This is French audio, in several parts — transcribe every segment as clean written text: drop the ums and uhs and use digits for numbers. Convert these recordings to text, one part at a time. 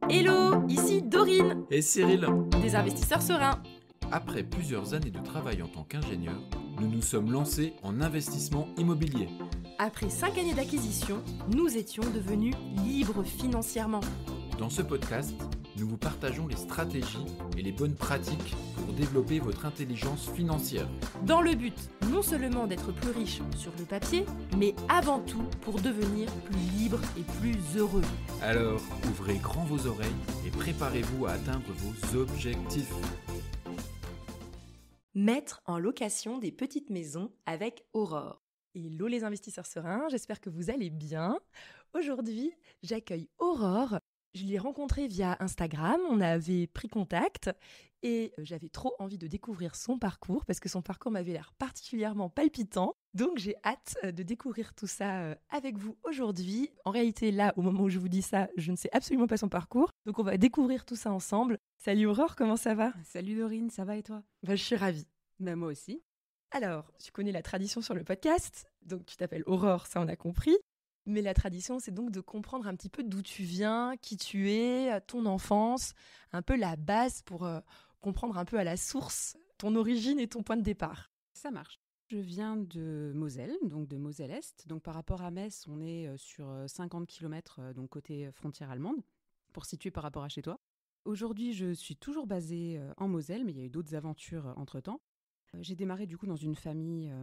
Hello, ici Dorine, Et Cyril, des investisseurs sereins. après plusieurs années de travail en tant qu'ingénieur, nous nous sommes lancés en investissement immobilier. Après 5 années d'acquisition, nous étions devenus libres financièrement. Dans ce podcast, nous vous partageons les stratégies et les bonnes pratiques pour développer votre intelligence financière. Dans le but non seulement d'être plus riche sur le papier, mais avant tout pour devenir plus libre et plus heureux. Alors, ouvrez grand vos oreilles et préparez-vous à atteindre vos objectifs. Mettre en location des petites maisons avec Aurore. Hello les investisseurs sereins, j'espère que vous allez bien. Aujourd'hui, j'accueille Aurore. Je l'ai rencontrée via Instagram, on avait pris contact et j'avais trop envie de découvrir son parcours parce que son parcours m'avait l'air particulièrement palpitant. Donc j'ai hâte de découvrir tout ça avec vous aujourd'hui. En réalité, là, au moment où je vous dis ça, je ne sais absolument pas son parcours. Donc on va découvrir tout ça ensemble. Salut Aurore, comment ça va ? Salut Dorine, ça va et toi ? Je suis ravie. Moi aussi. Alors, tu connais la tradition sur le podcast, donc tu t'appelles Aurore, ça on a compris. Mais la tradition, c'est donc de comprendre un petit peu d'où tu viens, qui tu es, ton enfance, un peu la base pour comprendre un peu à la source ton origine et ton point de départ. Ça marche. Je viens de Moselle, donc de Moselle-Est. Donc par rapport à Metz, on est sur 50 km, donc côté frontière allemande, pour situer par rapport à chez toi. Aujourd'hui, je suis toujours basée en Moselle, mais il y a eu d'autres aventures entre-temps. J'ai démarré du coup dans une famille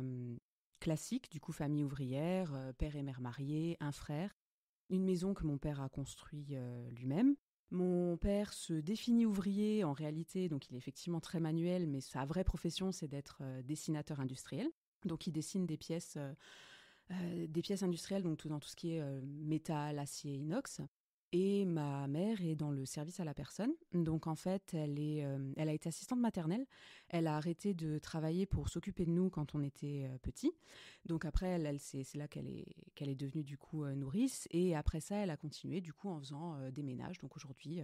classique, du coup famille ouvrière, père et mère mariés, un frère. Une maison que mon père a construite lui-même. Mon père se définit ouvrier en réalité, donc il est effectivement très manuel, mais sa vraie profession c'est d'être dessinateur industriel. Donc il dessine des pièces industrielles, donc dans tout ce qui est métal, acier, inox. Et ma mère est dans le service à la personne. Donc, en fait, elle a été assistante maternelle. Elle a arrêté de travailler pour s'occuper de nous quand on était petits. Donc, après, c'est là qu'elle est devenue, du coup, nourrice. Et après ça, elle a continué, du coup, en faisant des ménages. Donc, aujourd'hui,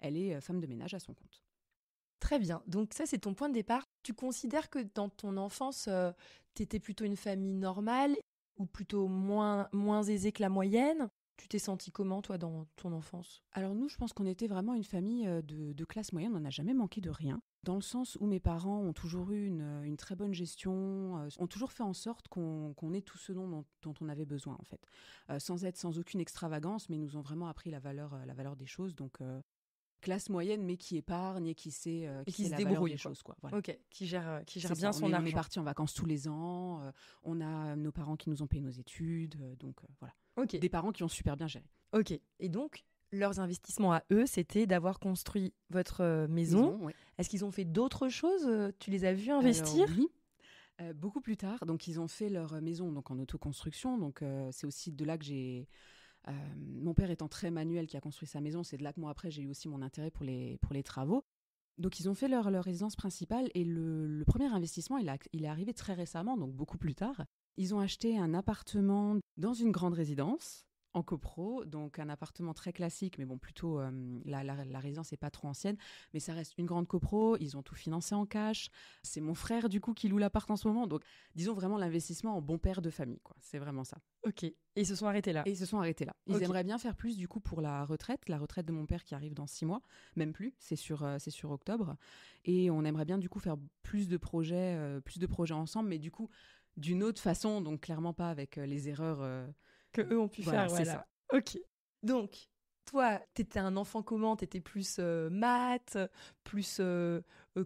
elle est femme de ménage à son compte. Très bien, donc ça c'est ton point de départ. Tu considères que dans ton enfance, t'étais plutôt une famille normale ou plutôt moins aisée que la moyenne ? Tu t'es sentie comment, toi, dans ton enfance ? Alors nous, je pense qu'on était vraiment une famille de classe moyenne. On n'a jamais manqué de rien. Dans le sens où mes parents ont toujours eu une très bonne gestion, ont toujours fait en sorte qu'on ait tout ce dont on avait besoin, en fait. Sans aucune extravagance, mais ils nous ont vraiment appris la valeur des choses. Donc, classe moyenne, mais qui épargne et qui sait qui se la débrouille, valeur des quoi. choses, quoi. Voilà. Ok, qui gère C'est bien ça. son On argent. est partis en vacances tous les ans. On a nos parents qui nous ont payé nos études. Donc, voilà. Ok. Des parents qui ont super bien géré. Ok. Et donc, leurs investissements à eux, c'était d'avoir construit votre maison. Ouais. Est-ce qu'ils ont fait d'autres choses ? Tu les as vus investir ? Alors, oui. Beaucoup plus tard, donc ils ont fait leur maison donc en autoconstruction. Donc c'est aussi de là que j'ai... mon père étant très manuel qui a construit sa maison, c'est de là que moi après j'ai eu aussi mon intérêt pour les travaux. Donc ils ont fait leur résidence principale et le premier investissement il est arrivé très récemment, donc beaucoup plus tard. Ils ont acheté un appartement dans une grande résidence en copro, donc un appartement très classique, mais bon, plutôt, la résidence n'est pas trop ancienne, mais ça reste une grande copro, ils ont tout financé en cash. C'est mon frère, du coup, qui loue l'appart en ce moment, donc disons vraiment l'investissement en bon père de famille, quoi. C'est vraiment ça. Ok. Et ils se sont arrêtés là ? Et ils se sont arrêtés là. Ils Ok. aimeraient bien faire plus, du coup, pour la retraite de mon père qui arrive dans 6 mois, même plus, c'est sur octobre, et on aimerait bien, du coup, faire plus de projets ensemble, mais du coup, d'une autre façon, donc clairement pas avec les erreurs... que eux ont pu faire, c'est voilà. ça. Ok. Donc, toi, t'étais un enfant comment ? T'étais plus maths, plus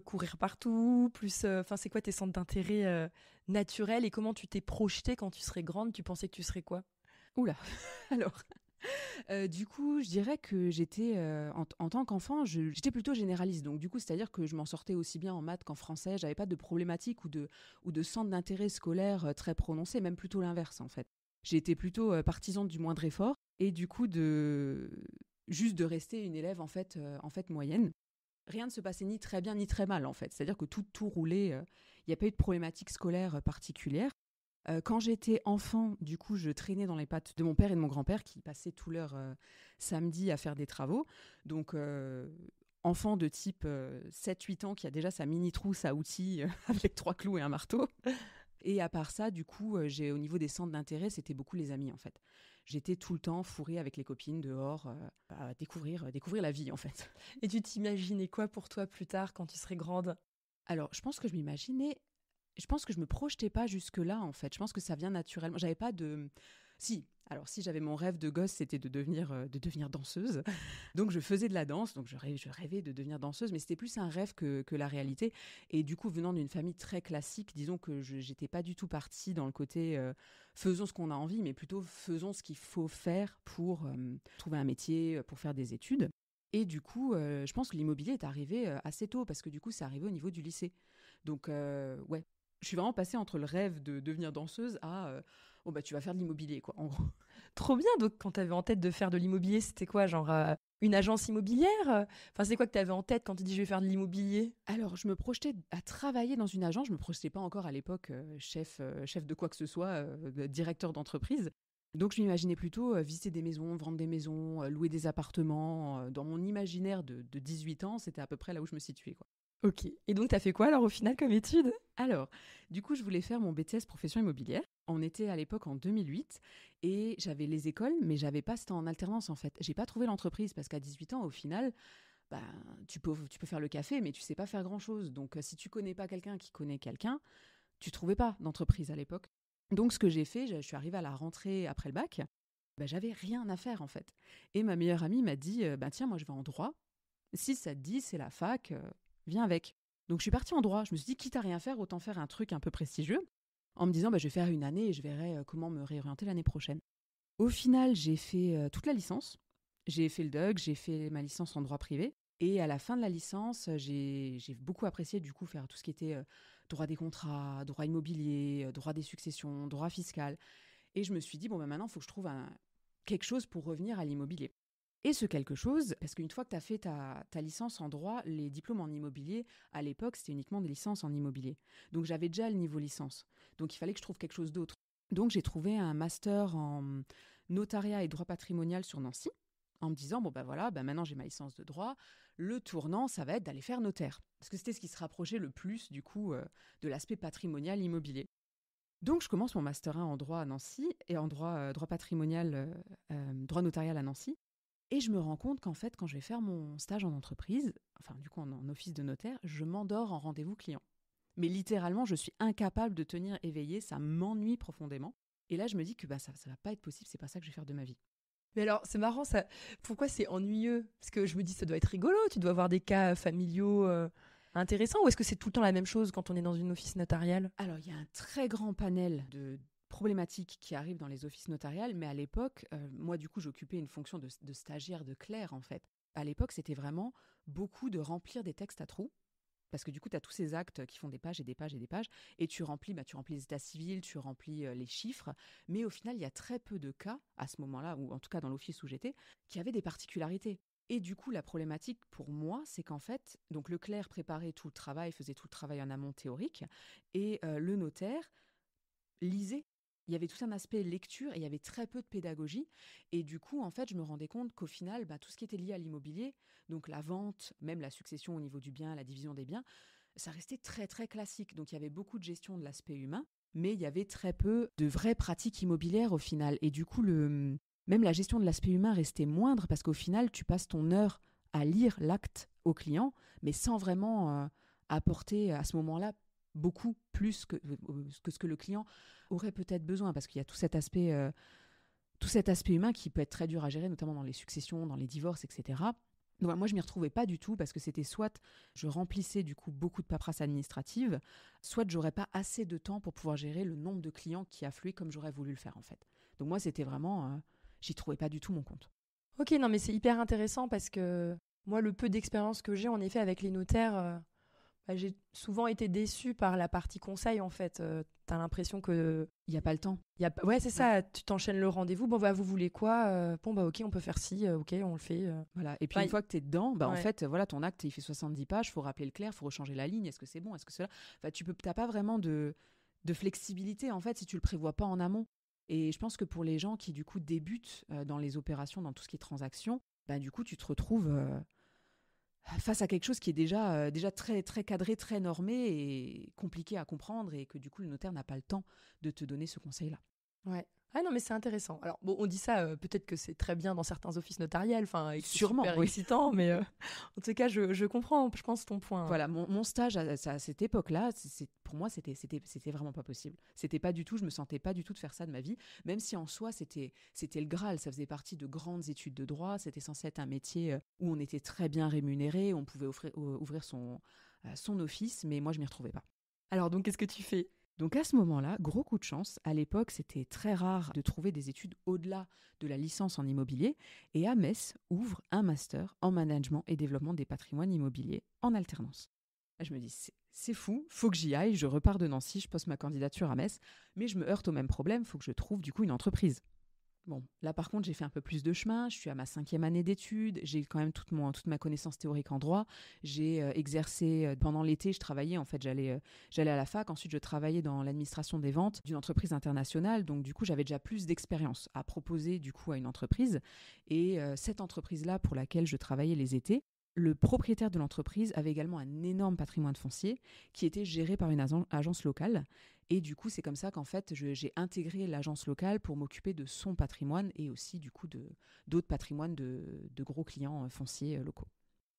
courir partout, plus... Enfin, c'est quoi tes centres d'intérêt naturels et comment tu t'es projetée quand tu serais grande ? Tu pensais que tu serais quoi ? Oula. Alors, du coup, je dirais que j'étais, en tant qu'enfant, j'étais plutôt généraliste. Donc, du coup, c'est-à-dire que je m'en sortais aussi bien en maths qu'en français. J'avais pas de problématiques ou de centre d'intérêt scolaire très prononcé, même plutôt l'inverse, en fait. J'ai été plutôt partisane du moindre effort et du coup juste de rester une élève en fait moyenne. Rien ne se passait ni très bien ni très mal en fait. C'est-à-dire que tout roulait. Il n'y a pas eu de problématique scolaire particulière. Quand j'étais enfant, du coup, je traînais dans les pattes de mon père et de mon grand-père qui passaient tout leur samedi à faire des travaux. Donc, enfant de type 7-8 ans qui a déjà sa mini-trousse à outils avec 3 clous et un marteau. Et à part ça, du coup, au niveau des centres d'intérêt, c'était beaucoup les amis, en fait. J'étais tout le temps fourrée avec les copines dehors, à découvrir la vie, en fait. Et tu t'imaginais quoi pour toi plus tard quand tu serais grande? Alors, je pense que je me projetais pas jusque-là, en fait. Je pense que ça vient naturellement. J'avais pas de... Si j'avais mon rêve de gosse, c'était de devenir danseuse. Donc, je faisais de la danse, donc je rêvais de devenir danseuse, mais c'était plus un rêve que la réalité. Et du coup, venant d'une famille très classique, disons que j'étais pas du tout partie dans le côté faisons ce qu'on a envie, mais plutôt faisons ce qu'il faut faire pour trouver un métier, pour faire des études. Et du coup, je pense que l'immobilier est arrivé assez tôt, parce que du coup, c'est arrivé au niveau du lycée. Donc, ouais, je suis vraiment passée entre le rêve de devenir danseuse à tu vas faire de l'immobilier, quoi, en gros. Trop bien. Donc, quand tu avais en tête de faire de l'immobilier, c'était quoi? Genre une agence immobilière? Enfin, c'est quoi que tu avais en tête quand tu dis je vais faire de l'immobilier? Alors, je me projetais à travailler dans une agence. Je me projetais pas encore à l'époque chef de quoi que ce soit, directeur d'entreprise. Donc, je m'imaginais plutôt visiter des maisons, vendre des maisons, louer des appartements. Dans mon imaginaire de 18 ans, c'était à peu près là où je me situais, quoi. Ok. Et donc, tu as fait quoi alors au final comme étude? Alors, du coup, je voulais faire mon BTS profession immobilière. On était à l'époque en 2008 et j'avais les écoles, mais c'était en alternance en fait. J'ai pas trouvé l'entreprise parce qu'à 18 ans, au final, tu peux faire le café, mais tu sais pas faire grand-chose. Donc, si tu connais pas quelqu'un qui connaît quelqu'un, tu trouvais pas d'entreprise à l'époque. Donc, ce que j'ai fait, je suis arrivée à la rentrée après le bac, j'avais rien à faire en fait. Et ma meilleure amie m'a dit, tiens, moi je vais en droit. Si ça te dit, c'est la fac, viens avec. Donc, je suis partie en droit. Je me suis dit, quitte à rien faire, autant faire un truc un peu prestigieux. En me disant, je vais faire une année et je verrai comment me réorienter l'année prochaine. Au final, j'ai fait toute la licence. J'ai fait le DUG, j'ai fait ma licence en droit privé. Et à la fin de la licence, j'ai beaucoup apprécié du coup faire tout ce qui était droit des contrats, droit immobilier, droit des successions, droit fiscal. Et je me suis dit, maintenant, il faut que je trouve quelque chose pour revenir à l'immobilier. Et ce quelque chose, parce qu'une fois que tu as fait ta licence en droit, les diplômes en immobilier, à l'époque, c'était uniquement des licences en immobilier. Donc j'avais déjà le niveau licence. Donc il fallait que je trouve quelque chose d'autre. Donc j'ai trouvé un master en notariat et droit patrimonial sur Nancy, en me disant, maintenant j'ai ma licence de droit, le tournant, ça va être d'aller faire notaire. Parce que c'était ce qui se rapprochait le plus, du coup, de l'aspect patrimonial immobilier. Donc je commence mon master 1 en droit à Nancy et en droit patrimonial, droit notarial à Nancy. Et je me rends compte qu'en fait, quand je vais faire mon stage en entreprise, enfin du coup en office de notaire, je m'endors en rendez-vous client. Mais littéralement, je suis incapable de tenir éveillée, ça m'ennuie profondément. Et là, je me dis que ça va pas être possible, c'est pas ça que je vais faire de ma vie. Mais alors, c'est marrant ça. Pourquoi c'est ennuyeux? Parce que je me dis, ça doit être rigolo. Tu dois avoir des cas familiaux intéressants. Ou est-ce que c'est tout le temps la même chose quand on est dans une office notariale? Alors, il y a un très grand panel de problématiques qui arrivent dans les offices notariales, mais à l'époque, moi du coup j'occupais une fonction de stagiaire de clerc en fait. À l'époque c'était vraiment beaucoup de remplir des textes à trous, parce que du coup tu as tous ces actes qui font des pages et des pages et des pages, et tu remplis les états civils, tu remplis les chiffres, mais au final il y a très peu de cas à ce moment-là, ou en tout cas dans l'office où j'étais, qui avaient des particularités. Et du coup, la problématique pour moi, c'est qu'en fait, donc le clerc préparait tout le travail, faisait tout le travail en amont théorique, et le notaire lisait. Il y avait tout un aspect lecture et il y avait très peu de pédagogie. Et du coup, en fait, je me rendais compte qu'au final, tout ce qui était lié à l'immobilier, donc la vente, même la succession au niveau du bien, la division des biens, ça restait très, très classique. Donc, il y avait beaucoup de gestion de l'aspect humain, mais il y avait très peu de vraies pratiques immobilières au final. Et du coup, même la gestion de l'aspect humain restait moindre parce qu'au final, tu passes ton heure à lire l'acte au client, mais sans vraiment apporter à ce moment-là beaucoup plus que ce que le client aurait peut-être besoin, parce qu'il y a tout cet aspect humain qui peut être très dur à gérer, notamment dans les successions, dans les divorces, etc. Donc, moi, je m'y retrouvais pas du tout, parce que c'était soit je remplissais du coup beaucoup de paperasse administrative, soit j'aurais pas assez de temps pour pouvoir gérer le nombre de clients qui affluaient comme j'aurais voulu le faire en fait. Donc moi, c'était vraiment, j'y trouvais pas du tout mon compte. Ok, non mais c'est hyper intéressant parce que moi, le peu d'expérience que j'ai en effet avec les notaires, j'ai souvent été déçue par la partie conseil en fait. T'as l'impression que il n'y a pas le temps. Ouais, c'est ça, tu t'enchaînes le rendez-vous. Bon, vous voulez quoi? Ok, on peut faire ci, ok, on le fait. Voilà. Et puis une fois que tu es dedans, en fait, voilà, ton acte, il fait 70 pages, il faut rappeler le clerc, il faut rechanger la ligne, est-ce que c'est bon, est-ce que c'est là? Enfin, t'as pas vraiment de flexibilité en fait si tu le prévois pas en amont. Et je pense que pour les gens qui du coup débutent dans les opérations, dans tout ce qui est transactions, du coup, tu te retrouves face à quelque chose qui est déjà très, très cadré, très normé et compliqué à comprendre et que du coup, le notaire n'a pas le temps de te donner ce conseil-là. Ouais. Ah non, mais c'est intéressant. Alors, bon, on dit ça, peut-être que c'est très bien dans certains offices notariels, enfin, et que c'est Sûrement, super oui. excitant, mais en tout cas, je comprends, je pense, ton point. Voilà, mon stage à cette époque-là, pour moi, c'était vraiment pas possible. C'était pas du tout, je me sentais pas du tout de faire ça de ma vie, même si en soi, c'était le Graal. Ça faisait partie de grandes études de droit. C'était censé être un métier où on était très bien rémunéré, on pouvait ouvrir son office, mais moi, je m'y retrouvais pas. Alors, donc, qu'est-ce que tu fais? Donc à ce moment-là, gros coup de chance, à l'époque c'était très rare de trouver des études au-delà de la licence en immobilier et Metz ouvre un master en management et développement des patrimoines immobiliers en alternance. Là, je me dis c'est fou, faut que j'y aille, je repars de Nancy, je pose ma candidature à Metz, mais je me heurte au même problème, faut que je trouve du coup une entreprise. Bon, là par contre, j'ai fait un peu plus de chemin, je suis à ma 5e année d'études, j'ai quand même toute ma connaissance théorique en droit, j'ai exercé pendant l'été, je travaillais, en fait, j'allais à la fac, ensuite je travaillais dans l'administration des ventes d'une entreprise internationale, donc du coup, j'avais déjà plus d'expérience à proposer du coup à une entreprise, et cette entreprise-là pour laquelle je travaillais les étés, le propriétaire de l'entreprise avait également un énorme patrimoine foncier qui était géré par une agence locale. Et du coup, c'est comme ça qu'en fait, j'ai intégré l'agence locale pour m'occuper de son patrimoine et aussi du coup d'autres patrimoines de gros clients fonciers locaux.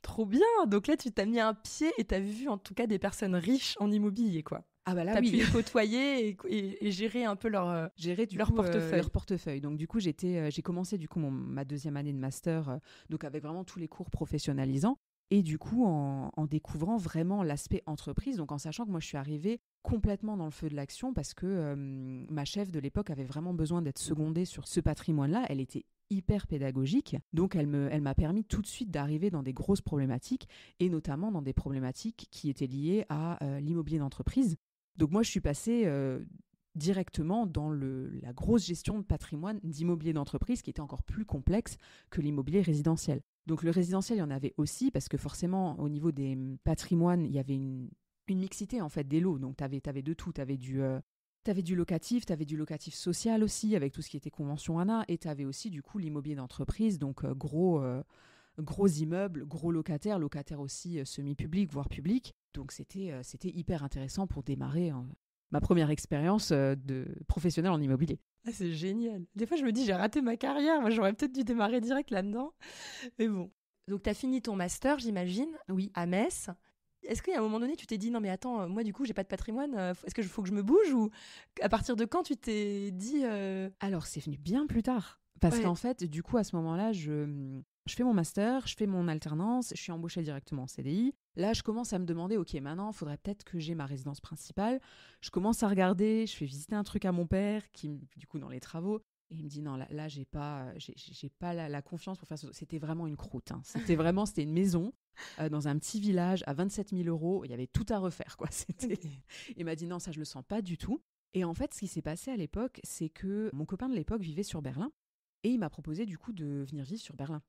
Trop bien! Donc là, tu t'as mis un pied et t'as vu en tout cas des personnes riches en immobilier, quoi. Ah bah là, t'as oui. pu les côtoyer et gérer un peu leur portefeuille. Leur portefeuille. Donc du coup, j'ai commencé du coup ma 2e année de master, donc avec vraiment tous les cours professionnalisants. Et du coup, en découvrant vraiment l'aspect entreprise, donc en sachant que moi, je suis arrivée complètement dans le feu de l'action parce que ma chef de l'époque avait vraiment besoin d'être secondée sur ce patrimoine-là. Elle était hyper pédagogique, donc elle m'a permis tout de suite d'arriver dans des grosses problématiques et notamment dans des problématiques qui étaient liées à l'immobilier d'entreprise. Donc moi, je suis passée directement dans la grosse gestion de patrimoine d'immobilier d'entreprise qui était encore plus complexe que l'immobilier résidentiel. Donc le résidentiel, il y en avait aussi parce que forcément, au niveau des patrimoines, il y avait une mixité en fait des lots. Donc tu avais de tout. Tu avais du locatif, tu avais du locatif social aussi avec tout ce qui était convention ANA et tu avais aussi du coup l'immobilier d'entreprise, donc gros immeubles, gros locataires aussi semi-publics, voire publics. Donc c'était hyper intéressant pour démarrer ma première expérience de professionnelle en immobilier. Ah, c'est génial. Des fois, je me dis, j'ai raté ma carrière. Moi, j'aurais peut-être dû démarrer direct là-dedans. Mais bon. Donc, tu as fini ton master, j'imagine, oui, à Metz. Est-ce qu'à un moment donné, tu t'es dit, non, mais attends, moi, du coup, j'ai pas de patrimoine. Est-ce qu'il faut que je me bouge ou à partir de quand tu t'es dit... Alors, c'est venu bien plus tard. Parce qu'en fait, du coup, à ce moment-là, je fais mon master, je fais mon alternance, je suis embauchée directement en CDI. Là, je commence à me demander, ok, maintenant, il faudrait peut-être que j'ai ma résidence principale. Je commence à regarder, je fais visiter un truc à mon père, qui, du coup, dans les travaux. Et il me dit, non, là j'ai pas la confiance pour faire ça. C'était vraiment une croûte. Hein. C'était une maison dans un petit village à 27 000 €. Il y avait tout à refaire, quoi. Il m'a dit, non, ça, je le sens pas du tout. Et en fait, ce qui s'est passé à l'époque, c'est que mon copain de l'époque vivait sur Berlin. Et il m'a proposé, du coup, de venir vivre sur Berlin.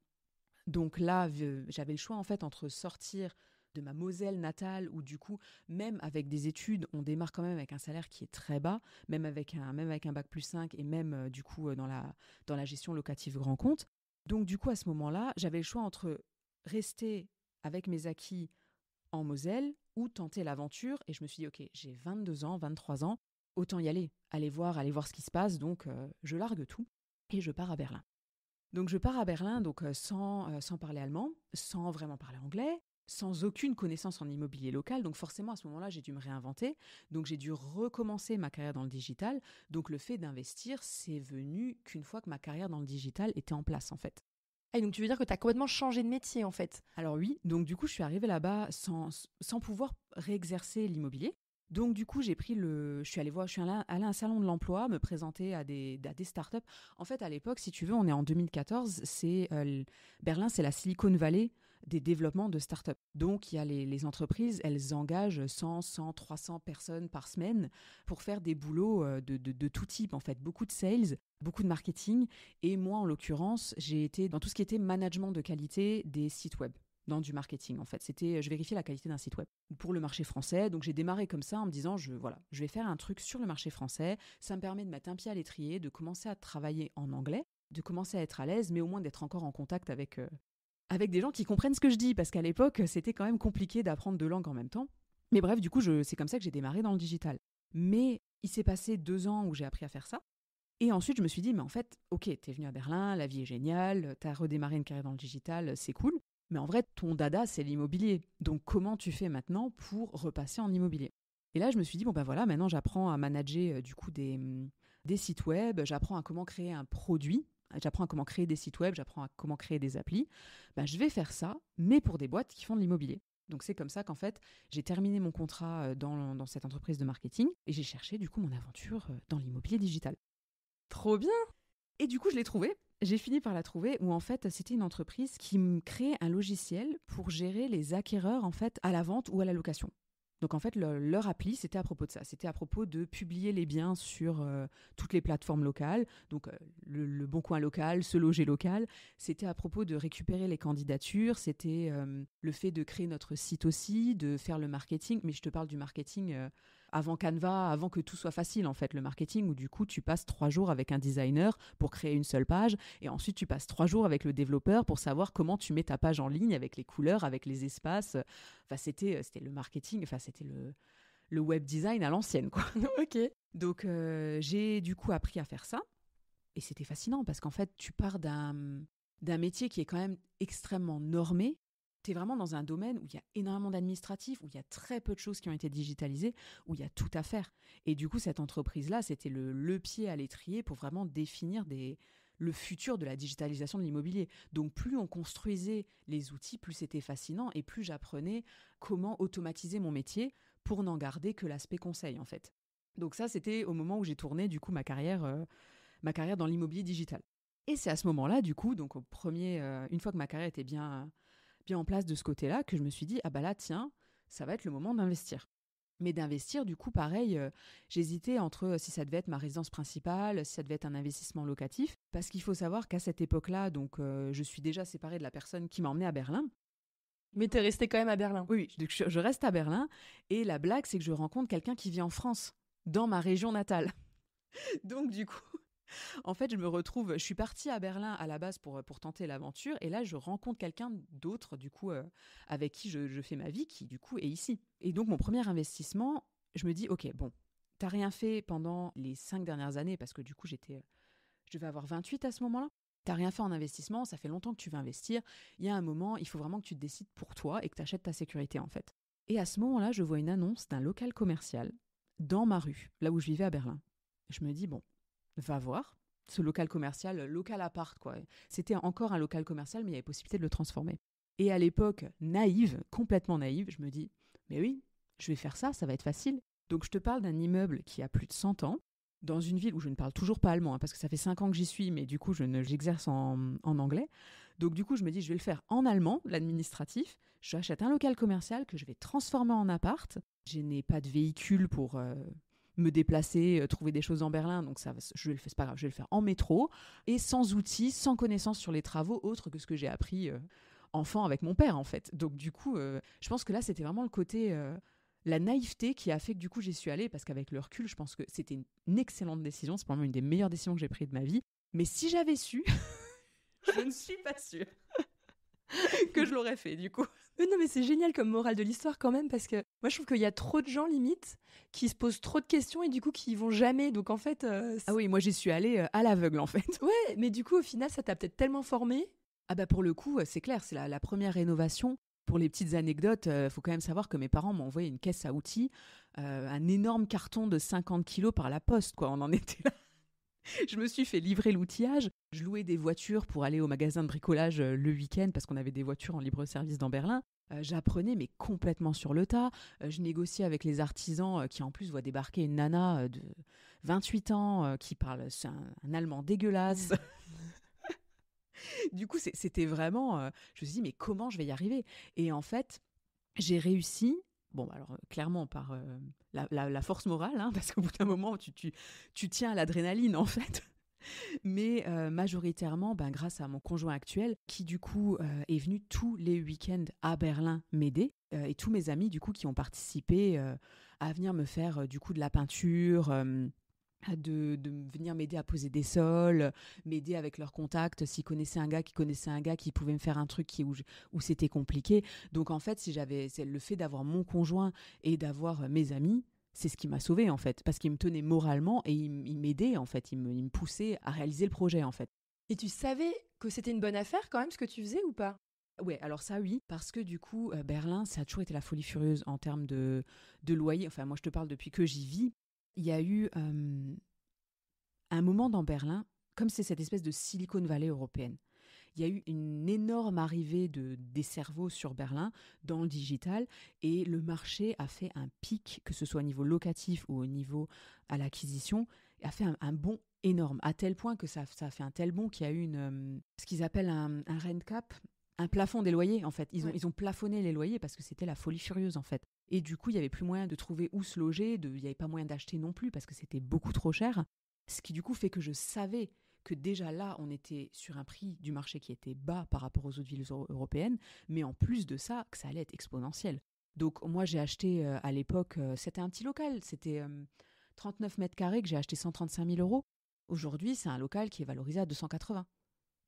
Donc là, j'avais le choix, en fait, entre sortir de ma Moselle natale, où du coup, même avec des études, on démarre quand même avec un salaire qui est très bas, même avec un bac plus 5 et même, du coup, dans la gestion locative grand compte. Donc, du coup, à ce moment-là, j'avais le choix entre rester avec mes acquis en Moselle ou tenter l'aventure. Et je me suis dit, OK, j'ai 22 ans, 23 ans, autant y aller voir ce qui se passe. Donc, je largue tout et je pars à Berlin. Donc je pars à Berlin sans parler allemand, sans vraiment parler anglais, sans aucune connaissance en immobilier local. Donc forcément, à ce moment-là, j'ai dû me réinventer. Donc j'ai dû recommencer ma carrière dans le digital. Donc le fait d'investir, c'est venu qu'une fois que ma carrière dans le digital était en place, en fait. Et donc tu veux dire que tu as complètement changé de métier, en fait? Alors oui, donc du coup, je suis arrivée là-bas sans pouvoir réexercer l'immobilier. Donc du coup, je suis allée à un salon de l'emploi, me présenter à des startups. En fait, à l'époque, si tu veux, on est en 2014, Berlin, c'est la Silicon Valley des développements de startups. Donc il y a les entreprises, elles engagent 100, 300 personnes par semaine pour faire des boulots de tout type, en fait, beaucoup de sales, beaucoup de marketing. Et moi, en l'occurrence, j'ai été dans tout ce qui était management de qualité des sites web. Dans du marketing, en fait. Je vérifiais la qualité d'un site web pour le marché français. Donc, j'ai démarré comme ça en me disant, je vais faire un truc sur le marché français. Ça me permet de mettre un pied à l'étrier, de commencer à travailler en anglais, de commencer à être à l'aise, mais au moins d'être encore en contact avec avec des gens qui comprennent ce que je dis, parce qu'à l'époque, c'était quand même compliqué d'apprendre 2 langues en même temps. Mais bref, du coup, c'est comme ça que j'ai démarré dans le digital. Mais il s'est passé 2 ans où j'ai appris à faire ça. Et ensuite, je me suis dit, mais en fait, ok, t'es venu à Berlin, la vie est géniale, t'as redémarré une carrière dans le digital, c'est cool. Mais en vrai, ton dada, c'est l'immobilier. Donc, comment tu fais maintenant pour repasser en immobilier ? Et là, je me suis dit, bon ben voilà, maintenant, j'apprends à manager du coup des sites web, j'apprends à comment créer un produit, j'apprends à comment créer des sites web, j'apprends à comment créer des applis. Ben, je vais faire ça, mais pour des boîtes qui font de l'immobilier. Donc, c'est comme ça qu'en fait, j'ai terminé mon contrat dans cette entreprise de marketing et j'ai cherché du coup mon aventure dans l'immobilier digital. Trop bien. Et du coup, je l'ai trouvée. J'ai fini par la trouver où en fait, c'était une entreprise qui me créait un logiciel pour gérer les acquéreurs en fait à la vente ou à la location. Donc en fait, leur appli, c'était à propos de ça. C'était à propos de publier les biens sur toutes les plateformes locales. Donc le Bon Coin local, Se Loger local. C'était à propos de récupérer les candidatures. C'était le fait de créer notre site aussi, de faire le marketing. Mais je te parle du marketing avant Canva, avant que tout soit facile en fait. Le marketing où du coup, tu passes 3 jours avec un designer pour créer une seule page. Et ensuite, tu passes 3 jours avec le développeur pour savoir comment tu mets ta page en ligne avec les couleurs, avec les espaces. Enfin, c'était le marketing, enfin, c'était le web design à l'ancienne, quoi. Ok. Donc, j'ai du coup appris à faire ça. Et c'était fascinant parce qu'en fait, tu pars d'un métier qui est quand même extrêmement normé. Tu es vraiment dans un domaine où il y a énormément d'administratifs, où il y a très peu de choses qui ont été digitalisées, où il y a tout à faire. Et du coup, cette entreprise-là, c'était le pied à l'étrier pour vraiment définir le futur de la digitalisation de l'immobilier. Donc plus on construisait les outils, plus c'était fascinant et plus j'apprenais comment automatiser mon métier pour n'en garder que l'aspect conseil en fait. Donc ça, c'était au moment où j'ai tourné du coup ma carrière dans l'immobilier digital. Et c'est à ce moment-là, du coup, donc une fois que ma carrière était bien en place de ce côté-là, que je me suis dit, ah bah là, tiens, ça va être le moment d'investir. Mais d'investir, du coup, pareil, j'hésitais entre si ça devait être ma résidence principale, si ça devait être un investissement locatif, parce qu'il faut savoir qu'à cette époque-là, donc je suis déjà séparée de la personne qui m'a emmenée à Berlin. Mais t'es resté quand même à Berlin. Oui, je reste à Berlin, et la blague, c'est que je rencontre quelqu'un qui vit en France, dans ma région natale. Donc du coup, en fait, je suis partie à Berlin à la base pour tenter l'aventure, et là, je rencontre quelqu'un d'autre, du coup, avec qui je fais ma vie, qui, du coup, est ici. Et donc, mon premier investissement, je me dis, ok, bon, t'as rien fait pendant les 5 dernières années, parce que du coup, je devais avoir 28 à ce moment-là. T'as rien fait en investissement, ça fait longtemps que tu veux investir. Il y a un moment, il faut vraiment que tu te décides pour toi et que tu achètes ta sécurité, en fait. Et à ce moment-là, je vois une annonce d'un local commercial dans ma rue, là où je vivais à Berlin. Je me dis, bon, va voir. Ce local commercial, local appart, quoi. C'était encore un local commercial, mais il y avait possibilité de le transformer. Et à l'époque, naïve, complètement naïve, je me dis, mais oui, je vais faire ça, ça va être facile. Donc je te parle d'un immeuble qui a plus de 100 ans, dans une ville où je ne parle toujours pas allemand, parce que ça fait 5 ans que j'y suis, mais du coup, j'exerce en anglais. Donc du coup, je me dis, je vais le faire en allemand, l'administratif. J'achète un local commercial que je vais transformer en appart. Je n'ai pas de véhicule pour me déplacer, trouver des choses en Berlin, donc c'est pas grave, je vais le faire en métro, et sans outils, sans connaissances sur les travaux, autres que ce que j'ai appris enfant avec mon père, en fait. Donc du coup, je pense que là, c'était vraiment le côté... la naïveté qui a fait que du coup j'y suis allée, parce qu'avec le recul, je pense que c'était une excellente décision, c'est probablement une des meilleures décisions que j'ai prises de ma vie. Mais si j'avais su, je ne suis pas sûre que je l'aurais fait du coup. Non mais c'est génial comme morale de l'histoire quand même, parce que moi je trouve qu'il y a trop de gens limite qui se posent trop de questions et du coup qui y vont jamais. Donc en fait... Ah oui, moi j'y suis allée à l'aveugle en fait. Ouais, mais du coup au final ça t'a peut-être tellement formé. Ah bah pour le coup, c'est clair, c'est la première rénovation. Pour les petites anecdotes, faut quand même savoir que mes parents m'ont envoyé une caisse à outils, un énorme carton de 50 kilos par la poste, quoi. On en était là. Je me suis fait livrer l'outillage. Je louais des voitures pour aller au magasin de bricolage le week-end parce qu'on avait des voitures en libre-service dans Berlin. J'apprenais, mais complètement sur le tas. Je négociais avec les artisans qui, en plus, voient débarquer une nana de 28 ans qui parle un allemand dégueulasse. Du coup, c'était vraiment... je me suis dit, mais comment je vais y arriver ? Et en fait, j'ai réussi... Bon, alors clairement par la force morale, hein, parce qu'au bout d'un moment, tu tiens à l'adrénaline, en fait. Mais majoritairement, grâce à mon conjoint actuel, qui du coup est venu tous les week-ends à Berlin m'aider, et tous mes amis du coup qui ont participé à venir me faire du coup de la peinture, de venir m'aider à poser des sols, m'aider avec leurs contacts, s'ils connaissaient un gars qui pouvait me faire un truc où c'était compliqué. Donc en fait, c'est le fait d'avoir mon conjoint et d'avoir mes amis, c'est ce qui m'a sauvée en fait, parce qu'ils me tenaient moralement et ils m'aidaient en fait, ils me poussaient à réaliser le projet en fait. Et tu savais que c'était une bonne affaire quand même ce que tu faisais ou pas? Ouais, alors ça oui, parce que du coup, Berlin, ça a toujours été la folie furieuse en termes de loyer. Enfin, moi je te parle depuis que j'y vis. Il y a eu un moment dans Berlin, comme c'est cette espèce de Silicon Valley européenne, il y a eu une énorme arrivée des cerveaux sur Berlin dans le digital et le marché a fait un pic, que ce soit au niveau locatif ou au niveau à l'acquisition, a fait un bond énorme, à tel point que ça a fait un tel bond qu'il y a eu ce qu'ils appellent un rent cap, un plafond des loyers en fait. Ils ont plafonné les loyers parce que c'était la folie furieuse en fait. Et du coup, il n'y avait plus moyen de trouver où se loger, il n'y avait pas moyen d'acheter non plus parce que c'était beaucoup trop cher. Ce qui du coup fait que je savais que déjà là, on était sur un prix du marché qui était bas par rapport aux autres villes européennes, mais en plus de ça, que ça allait être exponentiel. Donc moi, j'ai acheté à l'époque, c'était un petit local, c'était 39 mètres carrés que j'ai acheté 135 000 euros. Aujourd'hui, c'est un local qui est valorisé à 280.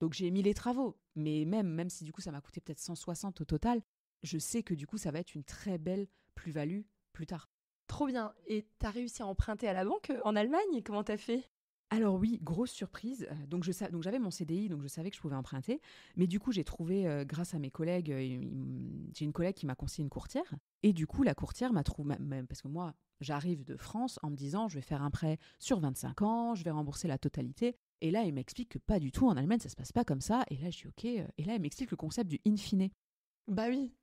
Donc j'ai mis les travaux, mais même si du coup ça m'a coûté peut-être 160 au total, je sais que du coup ça va être une très belle plus-value plus tard. Trop bien. Et t'as réussi à emprunter à la banque en Allemagne? Comment t'as fait? Alors oui, grosse surprise. Donc j'avais mon CDI, donc je savais que je pouvais emprunter. Mais du coup, j'ai trouvé, grâce à mes collègues, j'ai une collègue qui m'a conseillé une courtière. Et du coup, la courtière m'a trouvé, parce que moi, j'arrive de France en me disant, je vais faire un prêt sur 25 ans, je vais rembourser la totalité. Et là, il m'explique que pas du tout, en Allemagne, ça se passe pas comme ça. Et là, je dis OK. Et là, il m'explique le concept du in fine. Bah oui.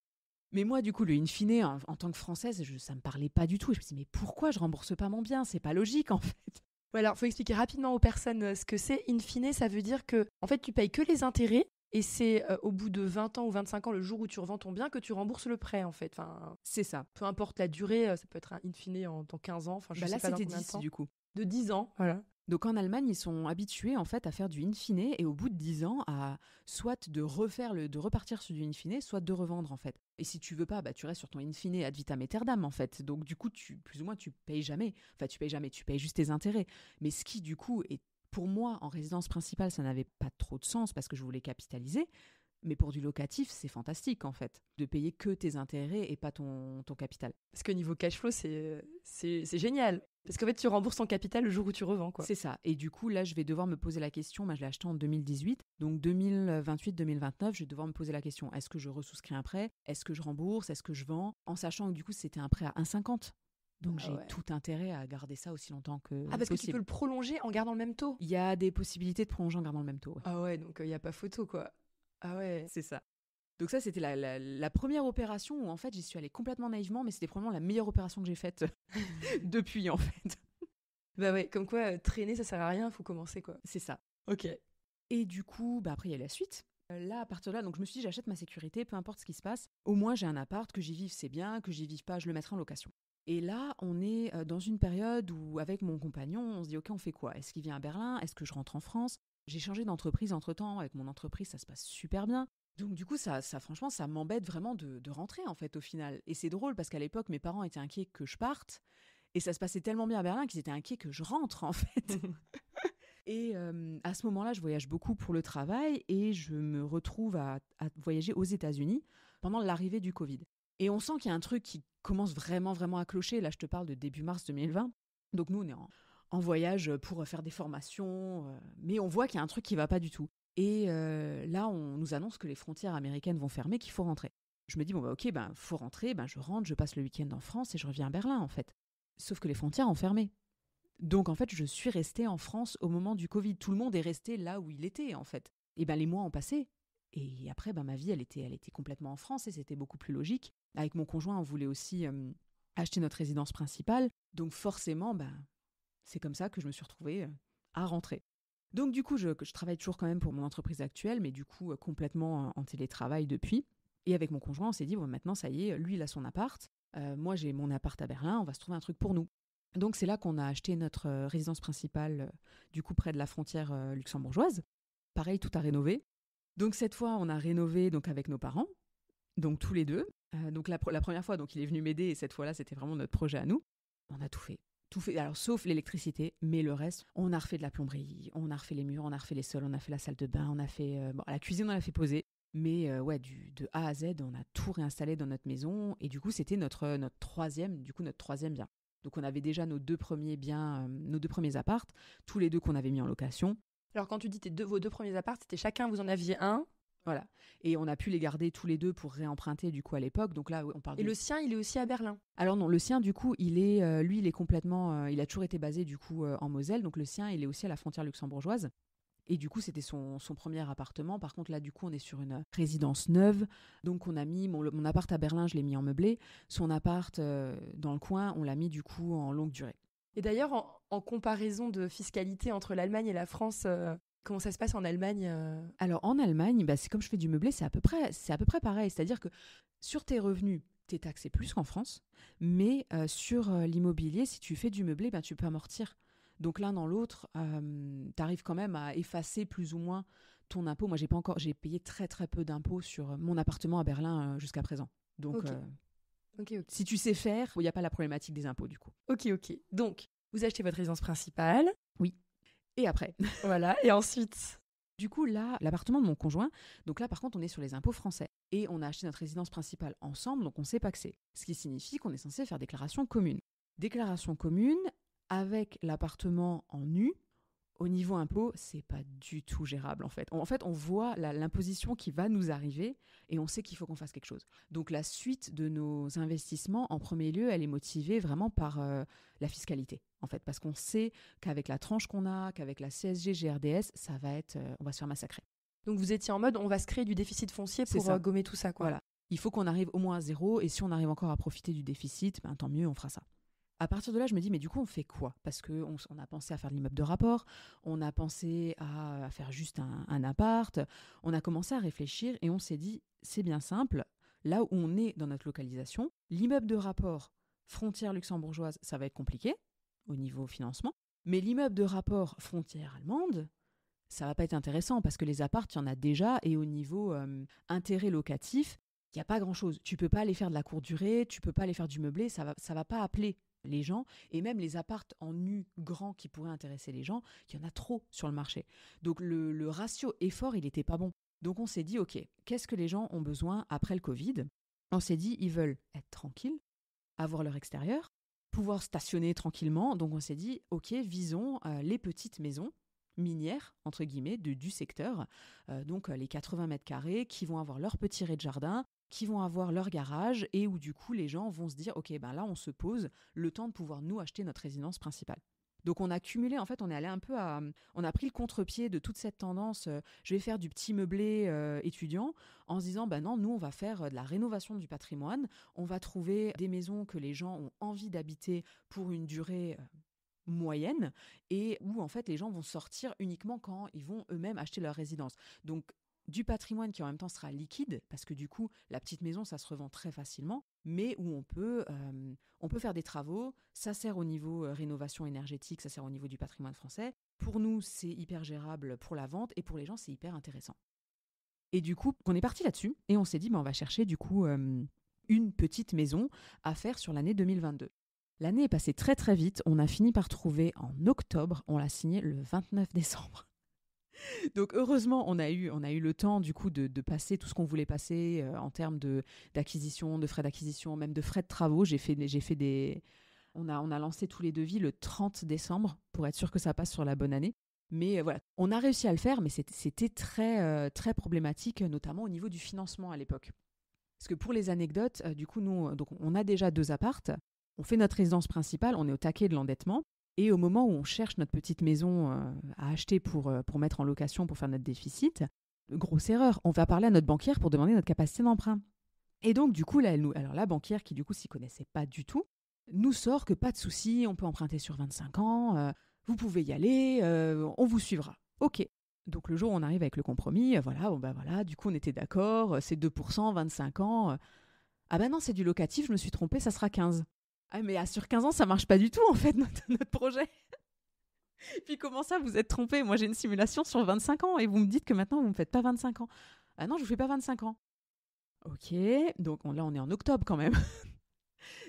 Mais moi, du coup, le in fine, en tant que Française, ça me parlait pas du tout. Et je me dis, mais pourquoi je rembourse pas mon bien? C'est pas logique, en fait. Ouais, alors, il faut expliquer rapidement aux personnes ce que c'est. In fine, ça veut dire que, en fait, tu payes que les intérêts et c'est au bout de 20 ans ou 25 ans, le jour où tu revends ton bien, que tu rembourses le prêt, en fait. Enfin, c'est ça. Peu importe la durée, ça peut être un in fine en 15 ans. Enfin, je sais là, pas dans c'était combien de 10, temps. du coup. De 10 ans, voilà. Donc en Allemagne, ils sont habitués en fait à faire du in fine et au bout de 10 ans, à soit de repartir sur du in fine, soit de revendre en fait. Et si tu veux pas, bah, tu restes sur ton in fine ad vitam aeternam en fait. Donc du coup, plus ou moins, tu payes jamais. Enfin, tu payes juste tes intérêts. Mais ce qui du coup est pour moi en résidence principale, ça n'avait pas trop de sens parce que je voulais capitaliser. Mais pour du locatif, c'est fantastique en fait, de payer que tes intérêts et pas ton capital. Parce que niveau cash flow, c'est génial. Parce qu'en fait, tu rembourses ton capital le jour où tu revends, quoi. C'est ça. Et du coup, là, je vais devoir me poser la question. Moi, je l'ai acheté en 2018. Donc, 2028-2029, je vais devoir me poser la question. Est-ce que je resouscris un prêt? Est-ce que je rembourse? Est-ce que je vends? En sachant que du coup, c'était un prêt à 1,50. Donc, j'ai tout intérêt à garder ça aussi longtemps que parce possible. que tu peux le prolonger en gardant le même taux? Il y a des possibilités de prolonger en gardant le même taux. Ouais. Ah ouais, donc il n'y a pas photo, quoi. Ah ouais. C'est ça. Donc ça, c'était la première opération où en fait, j'y suis allée complètement naïvement, mais c'était probablement la meilleure opération que j'ai faite depuis, en fait. Bah ouais, comme quoi, traîner, ça sert à rien, faut commencer, quoi. C'est ça. Ok. Et du coup, bah après, il y a la suite. Là, à partir de là, donc je me suis dit, j'achète ma sécurité, peu importe ce qui se passe. Au moins, j'ai un appart, que j'y vive, c'est bien, que j'y vive pas, je le mettrai en location. Et là, on est dans une période où, avec mon compagnon, on se dit, OK, on fait quoi? Est-ce qu'il vient à Berlin? Est-ce que je rentre en France? J'ai changé d'entreprise entre-temps. Avec mon entreprise, ça se passe super bien. Donc du coup, ça franchement, ça m'embête vraiment de rentrer, en fait, au final. Et c'est drôle, parce qu'à l'époque, mes parents étaient inquiets que je parte. Et ça se passait tellement bien à Berlin qu'ils étaient inquiets que je rentre, en fait. Et à ce moment-là, je voyage beaucoup pour le travail et je me retrouve à voyager aux États-Unis pendant l'arrivée du Covid. Et on sent qu'il y a un truc qui commence vraiment, vraiment à clocher. Là, je te parle de début mars 2020. Donc nous, on est en voyage pour faire des formations, mais on voit qu'il y a un truc qui ne va pas du tout. Et là, on nous annonce que les frontières américaines vont fermer, qu'il faut rentrer. Je me dis, bon, bah, ok, faut rentrer, je rentre, je passe le week-end en France et je reviens à Berlin, en fait. Sauf que les frontières ont fermé. Donc, en fait, je suis restée en France au moment du Covid. Tout le monde est resté là où il était, en fait. Et les mois ont passé. Et après, ma vie, elle était complètement en France et c'était beaucoup plus logique. Avec mon conjoint, on voulait aussi acheter notre résidence principale. Donc, forcément, c'est comme ça que je me suis retrouvée à rentrer. Donc, du coup, je travaille toujours quand même pour mon entreprise actuelle, mais du coup, complètement en télétravail depuis. Et avec mon conjoint, on s'est dit, maintenant, ça y est, lui, il a son appart. Moi, j'ai mon appart à Berlin, on va se trouver un truc pour nous. Donc, c'est là qu'on a acheté notre résidence principale, du coup, près de la frontière luxembourgeoise. Pareil, tout a rénové. Donc, cette fois, on a rénové donc, avec nos parents, donc tous les deux. Donc, la première fois, donc, il est venu m'aider et cette fois-là, c'était vraiment notre projet à nous. On a tout fait. tout fait, alors sauf l'électricité, mais le reste, on a refait de la plomberie, on a refait les murs, on a refait les sols, on a fait la salle de bain, on a fait la cuisine, on l'a fait poser. Mais de A à Z, on a tout réinstallé dans notre maison. Et du coup, c'était notre troisième bien. Donc, on avait déjà nos deux premiers biens, nos deux premiers appartes, tous les deux qu'on avait mis en location. Alors, quand tu dis vos deux premiers apparts, c'était chacun, vous en aviez un. Voilà. Et on a pu les garder tous les deux pour réemprunter, du coup, à l'époque. Donc là, on parle Et le sien, il est aussi à Berlin? Alors non, le sien, du coup, il est complètement... il a toujours été basé, du coup, en Moselle. Donc, le sien, il est aussi à la frontière luxembourgeoise. Et du coup, c'était son premier appartement. Par contre, là, du coup, on est sur une résidence neuve. Donc, on a mis mon appart à Berlin, je l'ai mis en meublé. Son appart dans le coin, on l'a mis, du coup, en longue durée. Et d'ailleurs, en comparaison de fiscalité entre l'Allemagne et la France, comment ça se passe en Allemagne? Alors, en Allemagne, c'est comme je fais du meublé, c'est à peu près pareil. C'est-à-dire que sur tes revenus, tu es taxé plus qu'en France. Mais sur l'immobilier, si tu fais du meublé, tu peux amortir. Donc l'un dans l'autre, tu arrives quand même à effacer plus ou moins ton impôt. Moi, j'ai payé très très peu d'impôts sur mon appartement à Berlin jusqu'à présent. Donc, Ok. si tu sais faire, il n'y a pas la problématique des impôts du coup. Ok. Donc, vous achetez votre résidence principale. Oui. Et après Voilà. Et ensuite? Du coup, là, l'appartement de mon conjoint, donc là, par contre, on est sur les impôts français. Et on a acheté notre résidence principale ensemble, donc on s'est pacsé. Ce qui signifie qu'on est censé faire déclaration commune. Déclaration commune avec l'appartement en nu. Au niveau impôt, c'est pas du tout gérable en fait. On voit l'imposition qui va nous arriver et on sait qu'il faut qu'on fasse quelque chose. Donc la suite de nos investissements, en premier lieu, elle est motivée vraiment par la fiscalité en fait, parce qu'on sait qu'avec la tranche qu'on a, qu'avec la CSG, GRDS, ça va être, on va se faire massacrer. Donc vous étiez en mode, on va se créer du déficit foncier pour gommer tout ça, quoi. Voilà. Il faut qu'on arrive au moins à zéro et si on arrive encore à profiter du déficit, tant mieux, on fera ça. À partir de là, je me dis, mais du coup, on fait quoi? Parce qu'on a pensé à faire de l'immeuble de rapport, on a pensé à faire juste un appart, on a commencé à réfléchir et on s'est dit, c'est bien simple, là où on est dans notre localisation, l'immeuble de rapport frontière luxembourgeoise, ça va être compliqué au niveau financement, mais l'immeuble de rapport frontière allemande, ça va pas être intéressant parce que les apparts, il y en a déjà et au niveau intérêt locatif, il n'y a pas grand-chose. Tu peux pas aller faire de la courte durée, tu peux pas aller faire du meublé, ça va pas appeler les gens, et même les apparts en nu grands qui pourraient intéresser les gens, il y en a trop sur le marché. Donc le ratio effort, il n'était pas bon. Donc on s'est dit, ok, qu'est-ce que les gens ont besoin après le Covid? On s'est dit, ils veulent être tranquilles, avoir leur extérieur, pouvoir stationner tranquillement. Donc on s'est dit, ok, visons les petites maisons minières, entre guillemets, du secteur, donc les 80 mètres carrés qui vont avoir leur petit rez-de-jardin, qui vont avoir leur garage et où du coup les gens vont se dire ok là on se pose le temps de pouvoir nous acheter notre résidence principale. Donc on a cumulé, en fait on est allé un peu on a pris le contre-pied de toute cette tendance je vais faire du petit meublé étudiant en se disant non, nous on va faire de la rénovation du patrimoine, on va trouver des maisons que les gens ont envie d'habiter pour une durée moyenne et où en fait les gens vont sortir uniquement quand ils vont eux-mêmes acheter leur résidence. Donc du patrimoine qui en même temps sera liquide, parce que du coup, la petite maison, ça se revend très facilement, mais où on peut faire des travaux, ça sert au niveau rénovation énergétique, ça sert au niveau du patrimoine français. Pour nous, c'est hyper gérable pour la vente, et pour les gens, c'est hyper intéressant. Et du coup, on est parti là-dessus, et on s'est dit, on va chercher du coup une petite maison à faire sur l'année 2022. L'année est passée très très vite, on a fini par trouver en octobre, on l'a signé le 29 décembre. Donc heureusement, on a eu le temps du coup de passer tout ce qu'on voulait passer en termes d'acquisition, de frais d'acquisition, même de frais de travaux. On a lancé tous les devis le 30 décembre pour être sûr que ça passe sur la bonne année. Mais voilà, on a réussi à le faire, mais c'était très, très problématique, notamment au niveau du financement à l'époque. Parce que pour les anecdotes, du coup, nous, donc, on a déjà 2 apparts, on fait notre résidence principale, on est au taquet de l'endettement. Et au moment où on cherche notre petite maison à acheter pour mettre en location pour faire notre déficit, grosse erreur, on va parler à notre banquière pour demander notre capacité d'emprunt. Et donc du coup, alors la banquière qui du coup s'y connaissait pas du tout, nous sort que pas de souci, on peut emprunter sur 25 ans, vous pouvez y aller, on vous suivra. Ok. Donc le jour où on arrive avec le compromis, voilà, du coup on était d'accord, c'est 2%, 25 ans. Ah non, c'est du locatif, je me suis trompée, ça sera 15. Ah mais sur 15 ans, ça marche pas du tout en fait notre projet. Puis comment ça, vous êtes trompé? Moi j'ai une simulation sur 25 ans et vous me dites que maintenant vous me faites pas 25 ans. Ah non, je vous fais pas 25 ans. Ok, donc là on est en octobre quand même.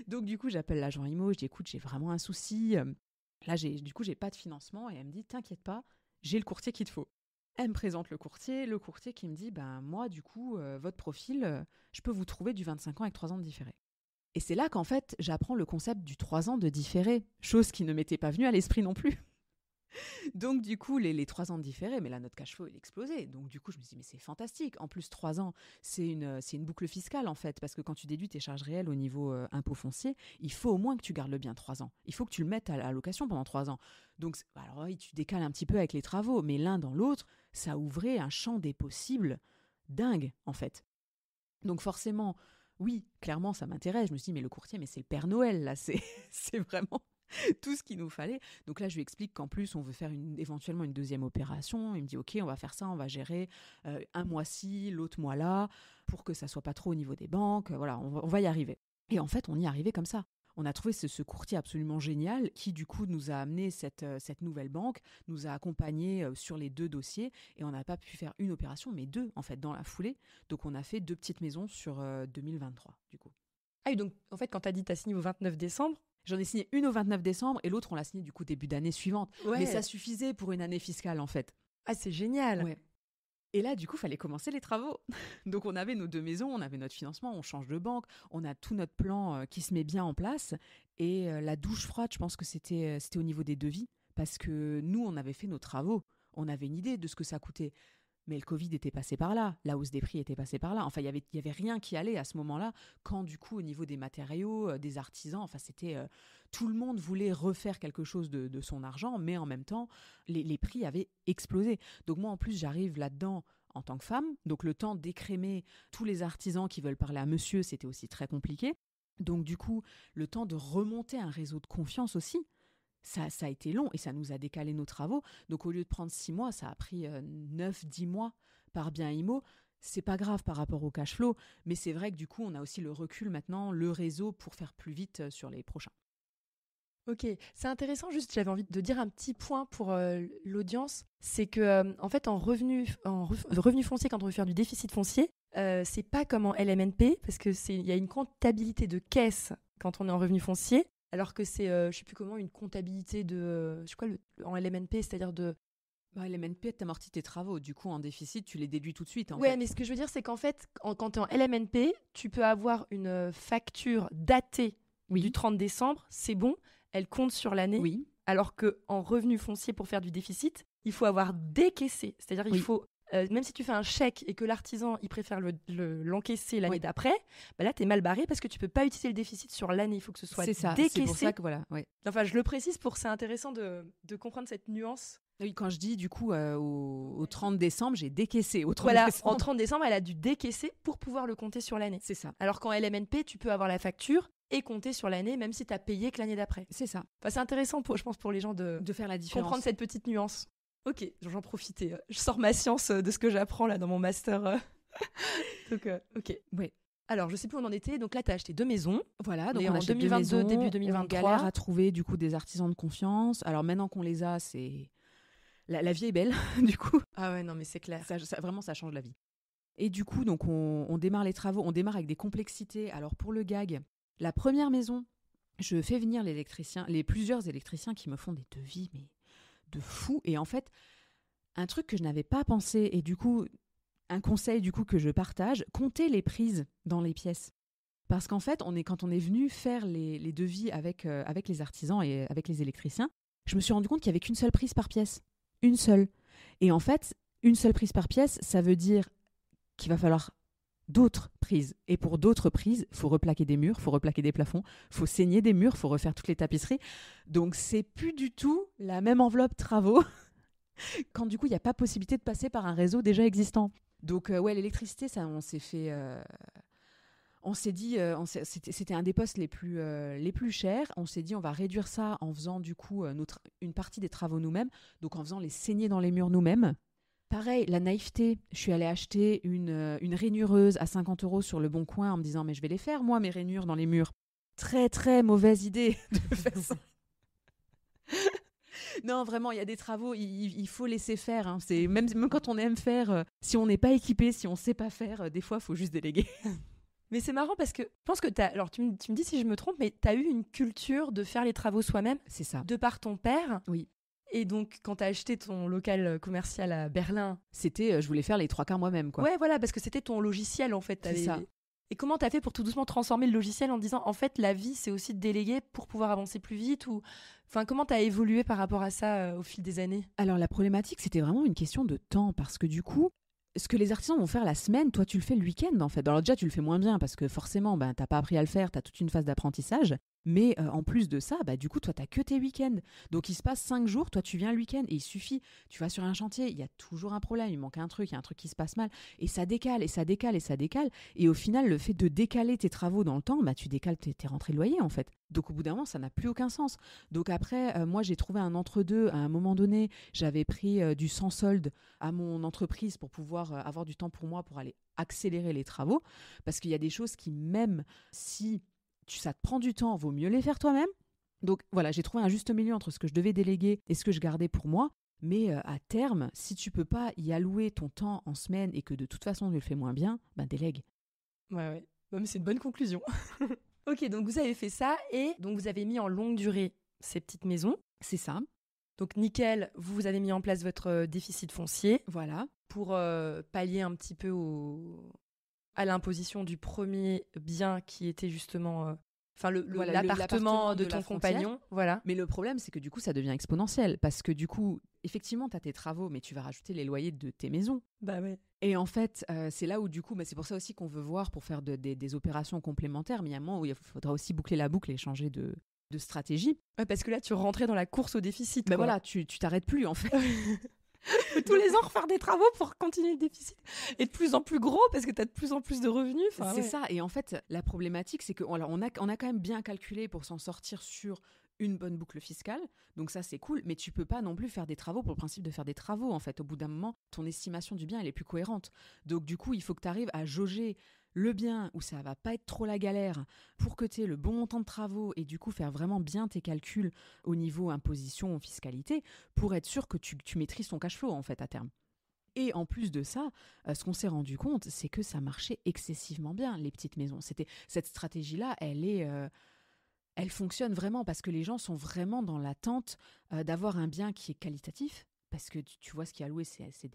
Donc du coup, j'appelle l'agent IMO, je dis écoute, j'ai vraiment un souci. Là, j'ai pas de financement et elle me dit t'inquiète pas, j'ai le courtier qu'il te faut. Elle me présente le courtier qui me dit ben moi du coup votre profil, je peux vous trouver du 25 ans avec 3 ans de différé. Et c'est là qu'en fait, j'apprends le concept du 3 ans de différé, chose qui ne m'était pas venue à l'esprit non plus. Donc du coup, les 3 ans de différé, mais là notre cash flow il explosait. Donc du coup, je me dis mais c'est fantastique. En plus 3 ans, c'est une boucle fiscale en fait, parce que quand tu déduis tes charges réelles au niveau impôt foncier, il faut au moins que tu gardes le bien 3 ans. Il faut que tu le mettes à la location pendant 3 ans. Donc alors oui, tu décales un petit peu avec les travaux, mais l'un dans l'autre, ça ouvrait un champ des possibles dingue en fait. Donc forcément, oui, clairement ça m'intéresse. Je me suis dit mais le courtier, mais c'est le Père Noël là, c'est vraiment tout ce qu'il nous fallait. Donc là, je lui explique qu'en plus, on veut faire éventuellement une deuxième opération. Il me dit, OK, on va faire ça, on va gérer un mois ci, l'autre mois là, pour que ça soit pas trop au niveau des banques. Voilà, on va y arriver. Et en fait, on y est arrivé comme ça. On a trouvé ce courtier absolument génial qui, du coup, nous a amené cette nouvelle banque, nous a accompagnés sur les 2 dossiers et on n'a pas pu faire une opération, mais 2, en fait, dans la foulée. Donc, on a fait 2 petites maisons sur 2023, du coup. Ah oui, donc en fait, quand tu as dit tu as signé au 29 décembre, j'en ai signé une au 29 décembre et l'autre, on l'a signée du coup début d'année suivante. Ouais. Mais ça suffisait pour une année fiscale, en fait. Ah, c'est génial. Ouais. Et là, du coup, il fallait commencer les travaux. Donc, on avait nos 2 maisons, on avait notre financement, on change de banque, on a tout notre plan qui se met bien en place. Et la douche froide, je pense que c'était au niveau des devis. Parce que nous, on avait fait nos travaux. On avait une idée de ce que ça coûtait. Mais le Covid était passé par là, la hausse des prix était passée par là. Enfin, il y avait rien qui allait à ce moment-là, quand du coup, au niveau des matériaux, des artisans, enfin, c'était tout le monde voulait refaire quelque chose de son argent, mais en même temps, les prix avaient explosé. Donc moi, en plus, j'arrive là-dedans en tant que femme, donc le temps d'écrémer tous les artisans qui veulent parler à monsieur, c'était aussi très compliqué. Donc du coup, le temps de remonter un réseau de confiance aussi, ça a été long et ça nous a décalé nos travaux. Donc, au lieu de prendre 6 mois, ça a pris 9-10 mois par bien IMO. C'est pas grave par rapport au cash flow, mais c'est vrai que du coup, on a aussi le recul maintenant, le réseau pour faire plus vite sur les prochains. Ok, c'est intéressant. Juste, j'avais envie de dire un petit point pour l'audience. C'est que, en fait, en revenu foncier, quand on veut faire du déficit foncier, c'est pas comme en LMNP, parce qu'il y a une comptabilité de caisse quand on est en revenu foncier. Alors que c'est, je sais plus comment, une comptabilité de, je sais quoi, en LMNP, c'est-à-dire de... LMNP, t'amortis tes travaux. Du coup, en déficit, tu les déduis tout de suite. Ouais, mais ce que je veux dire, c'est qu'en fait, quand tu es en LMNP, tu peux avoir une facture datée du 30 décembre, c'est bon, elle compte sur l'année. Oui. Alors qu'en revenu foncier, pour faire du déficit, il faut avoir décaissé. C'est-à-dire il faut... même si tu fais un chèque et que l'artisan il préfère l'encaisser l'année d'après, bah là, tu es mal barré parce que tu peux pas utiliser le déficit sur l'année. Il faut que ce soit décaissé. C'est pour ça que voilà. Ouais. Enfin, je le précise c'est intéressant de comprendre cette nuance. Oui, quand je dis du coup au 30 décembre, j'ai décaissé. Au 30 voilà, décembre. en 30 décembre, elle a dû décaisser pour pouvoir le compter sur l'année. C'est ça. Alors qu'en LMNP, tu peux avoir la facture et compter sur l'année, même si tu as payé que l'année d'après. C'est ça. Enfin, c'est intéressant, je pense, pour les gens de faire la différence. Comprendre cette petite nuance. Ok, j'en profitais. Je sors ma science de ce que j'apprends là dans mon master. Donc, ok. Ouais. Alors, je sais plus où on en était. Donc là, tu as acheté 2 maisons. Voilà, donc on a en 2022, maisons, début 2023. On galère à trouver du coup des artisans de confiance. Alors maintenant qu'on les a, c'est... La vie est belle, du coup. Ah ouais, non, mais c'est clair. Vraiment, ça change la vie. Et du coup, donc on démarre les travaux. On démarre avec des complexités. Alors pour le gag, la première maison, je fais venir plusieurs électriciens qui me font des devis, mais de fou. Et en fait, un truc que je n'avais pas pensé, et du coup, un conseil du coup que je partage, comptez les prises dans les pièces. Parce qu'en fait, quand on est venu faire les devis avec les artisans et avec les électriciens, je me suis rendu compte qu'il n'y avait qu'une seule prise par pièce. Une seule. Et en fait, une seule prise par pièce, ça veut dire qu'il va falloir d'autres prises. Et pour d'autres prises, il faut replaquer des murs, il faut replaquer des plafonds, il faut saigner des murs, il faut refaire toutes les tapisseries. Donc, c'est plus du tout la même enveloppe travaux quand du coup, il n'y a pas possibilité de passer par un réseau déjà existant. Donc, l'électricité, ça, on s'est fait... On s'est dit, c'était un des postes les plus chers. On s'est dit, on va réduire ça en faisant du coup une partie des travaux nous-mêmes, donc en faisant les saigner dans les murs nous-mêmes. Pareil, la naïveté, je suis allée acheter une rainureuse à 50 € sur le Bon Coin en me disant, mais je vais les faire, moi, mes rainures dans les murs. Très, très mauvaise idée de faire ça. Non, vraiment, il y a des travaux, il faut laisser faire. Hein. Même quand on aime faire, si on n'est pas équipé, si on ne sait pas faire, des fois, il faut juste déléguer. Mais c'est marrant parce que je pense que alors tu me dis si je me trompe, mais tu as eu une culture de faire les travaux soi-même. C'est ça. De par ton père. Oui. Et donc, quand tu as acheté ton local commercial à Berlin... C'était, je voulais faire les 3/4 moi-même, quoi. Ouais, voilà, parce que c'était ton logiciel, en fait. C'est ça. Et comment tu as fait pour tout doucement transformer le logiciel en disant, en fait, la vie, c'est aussi de déléguer pour pouvoir avancer plus vite ou... Enfin, comment tu as évolué par rapport à ça au fil des années? Alors, la problématique, c'était vraiment une question de temps, parce que du coup, ce que les artisans vont faire la semaine, toi, tu le fais le week-end, en fait. Alors déjà, tu le fais moins bien, parce que forcément, t'as pas appris à le faire, t'as toute une phase d'apprentissage. Mais en plus de ça, du coup, toi, t'as que tes week-ends. Donc, il se passe 5 jours, toi, tu viens le week-end et il suffit, tu vas sur un chantier, il y a toujours un problème, il manque un truc, il y a un truc qui se passe mal. Et ça décale, et ça décale, et ça décale. Et au final, le fait de décaler tes travaux dans le temps, tu décales tes rentrées de loyer, en fait. Donc, au bout d'un moment, ça n'a plus aucun sens. Donc, après, moi, j'ai trouvé un entre-deux. À un moment donné, j'avais pris du sans solde à mon entreprise pour pouvoir avoir du temps pour moi, pour aller accélérer les travaux. Parce qu'il y a des choses qui, même si ça te prend du temps, vaut mieux les faire toi-même. Donc voilà, j'ai trouvé un juste milieu entre ce que je devais déléguer et ce que je gardais pour moi. Mais à terme, si tu peux pas y allouer ton temps en semaine et que de toute façon tu le fais moins bien, délègue. Ouais. Mais c'est une bonne conclusion. Ok, donc vous avez fait ça et donc vous avez mis en longue durée ces petites maisons. C'est ça. Donc nickel, vous avez mis en place votre déficit foncier. Voilà. Pour pallier un petit peu à l'imposition du premier bien qui était justement l'appartement de ton compagnon. Voilà. Mais le problème, c'est que du coup, ça devient exponentiel parce que du coup, effectivement, tu as tes travaux, mais tu vas rajouter les loyers de tes maisons. Bah ouais. Et en fait, c'est là où du coup, c'est pour ça aussi qu'on veut voir pour faire des opérations complémentaires, mais il y a un moment où il faudra aussi boucler la boucle et changer de stratégie. Ouais, parce que là, tu rentrais dans la course au déficit. Voilà, tu t'arrêtes plus en fait. Tous les ans refaire des travaux pour continuer le déficit et de plus en plus gros parce que tu as de plus en plus de revenus. C'est ça. Et en fait, la problématique, c'est qu'on a quand même bien calculé pour s'en sortir sur une bonne boucle fiscale. Donc ça, c'est cool. Mais tu peux pas non plus faire des travaux pour le principe de faire des travaux. En fait, au bout d'un moment, ton estimation du bien, elle est plus cohérente. Donc du coup, il faut que tu arrives à jauger le bien où ça va pas être trop la galère pour que tu aies le bon montant de travaux et du coup faire vraiment bien tes calculs au niveau imposition, fiscalité, pour être sûr que tu maîtrises ton cash flow en fait à terme. Et en plus de ça, ce qu'on s'est rendu compte, c'est que ça marchait excessivement bien, les petites maisons. Cette stratégie-là, elle fonctionne vraiment parce que les gens sont vraiment dans l'attente d'avoir un bien qui est qualitatif. Parce que tu vois ce qui est alloué, c'est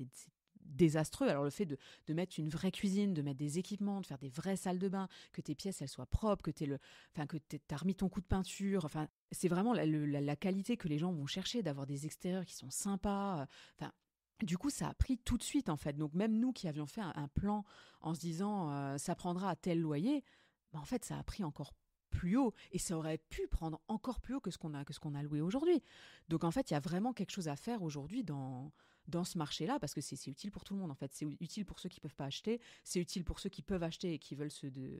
désastreux. Alors le fait de mettre une vraie cuisine, de mettre des équipements, de faire des vraies salles de bain, que tes pièces elles soient propres, que t'as remis ton coup de peinture, c'est vraiment la qualité que les gens vont chercher, d'avoir des extérieurs qui sont sympas. Du coup, ça a pris tout de suite en fait. Donc même nous qui avions fait un plan en se disant ça prendra à tel loyer, en fait ça a pris encore plus haut et ça aurait pu prendre encore plus haut que ce qu'on a loué aujourd'hui. Donc en fait, il y a vraiment quelque chose à faire aujourd'hui dans ce marché-là, parce que c'est utile pour tout le monde en fait. C'est utile pour ceux qui peuvent pas acheter, c'est utile pour ceux qui peuvent acheter et qui veulent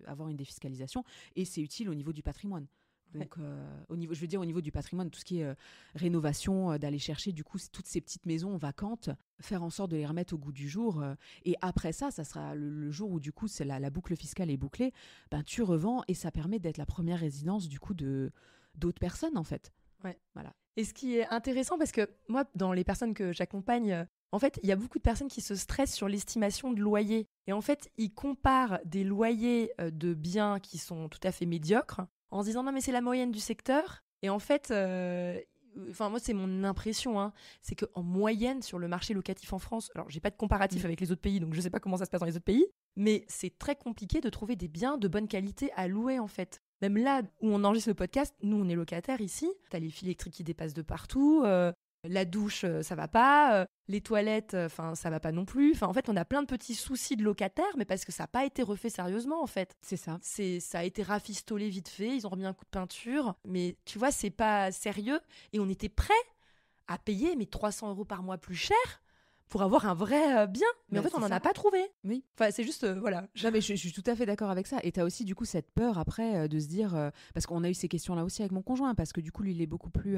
avoir une défiscalisation, et c'est utile au niveau du patrimoine. Donc au niveau du patrimoine, tout ce qui est rénovation, d'aller chercher du coup toutes ces petites maisons vacantes, faire en sorte de les remettre au goût du jour, et après ça sera le jour où du coup c'est la boucle fiscale est bouclée, tu revends et ça permet d'être la première résidence du coup d'autres personnes en fait. Ouais. Voilà. Et ce qui est intéressant, parce que moi, dans les personnes que j'accompagne, en fait, il y a beaucoup de personnes qui se stressent sur l'estimation de loyer. Et en fait, ils comparent des loyers de biens qui sont tout à fait médiocres en se disant non, mais c'est la moyenne du secteur. Et en fait, moi, c'est mon impression, c'est qu'en moyenne, sur le marché locatif en France, alors j'ai pas de comparatif avec les autres pays, donc je sais pas comment ça se passe dans les autres pays, mais c'est très compliqué de trouver des biens de bonne qualité à louer en fait. Même là où on enregistre le podcast, nous on est locataires ici, t'as les fils électriques qui dépassent de partout, la douche ça va pas, les toilettes ça va pas non plus. En fait on a plein de petits soucis de locataires, mais parce que ça n'a pas été refait sérieusement en fait. C'est ça. Ça a été rafistolé vite fait, ils ont remis un coup de peinture, mais tu vois c'est pas sérieux, et on était prêts à payer 300 € par mois plus cher pour avoir un vrai bien. Mais en fait, on n'en a pas trouvé. Oui. C'est juste, voilà. Non, mais je suis tout à fait d'accord avec ça. Et tu as aussi, du coup, cette peur après de se dire... parce qu'on a eu ces questions-là aussi avec mon conjoint, parce que du coup, lui, il est beaucoup plus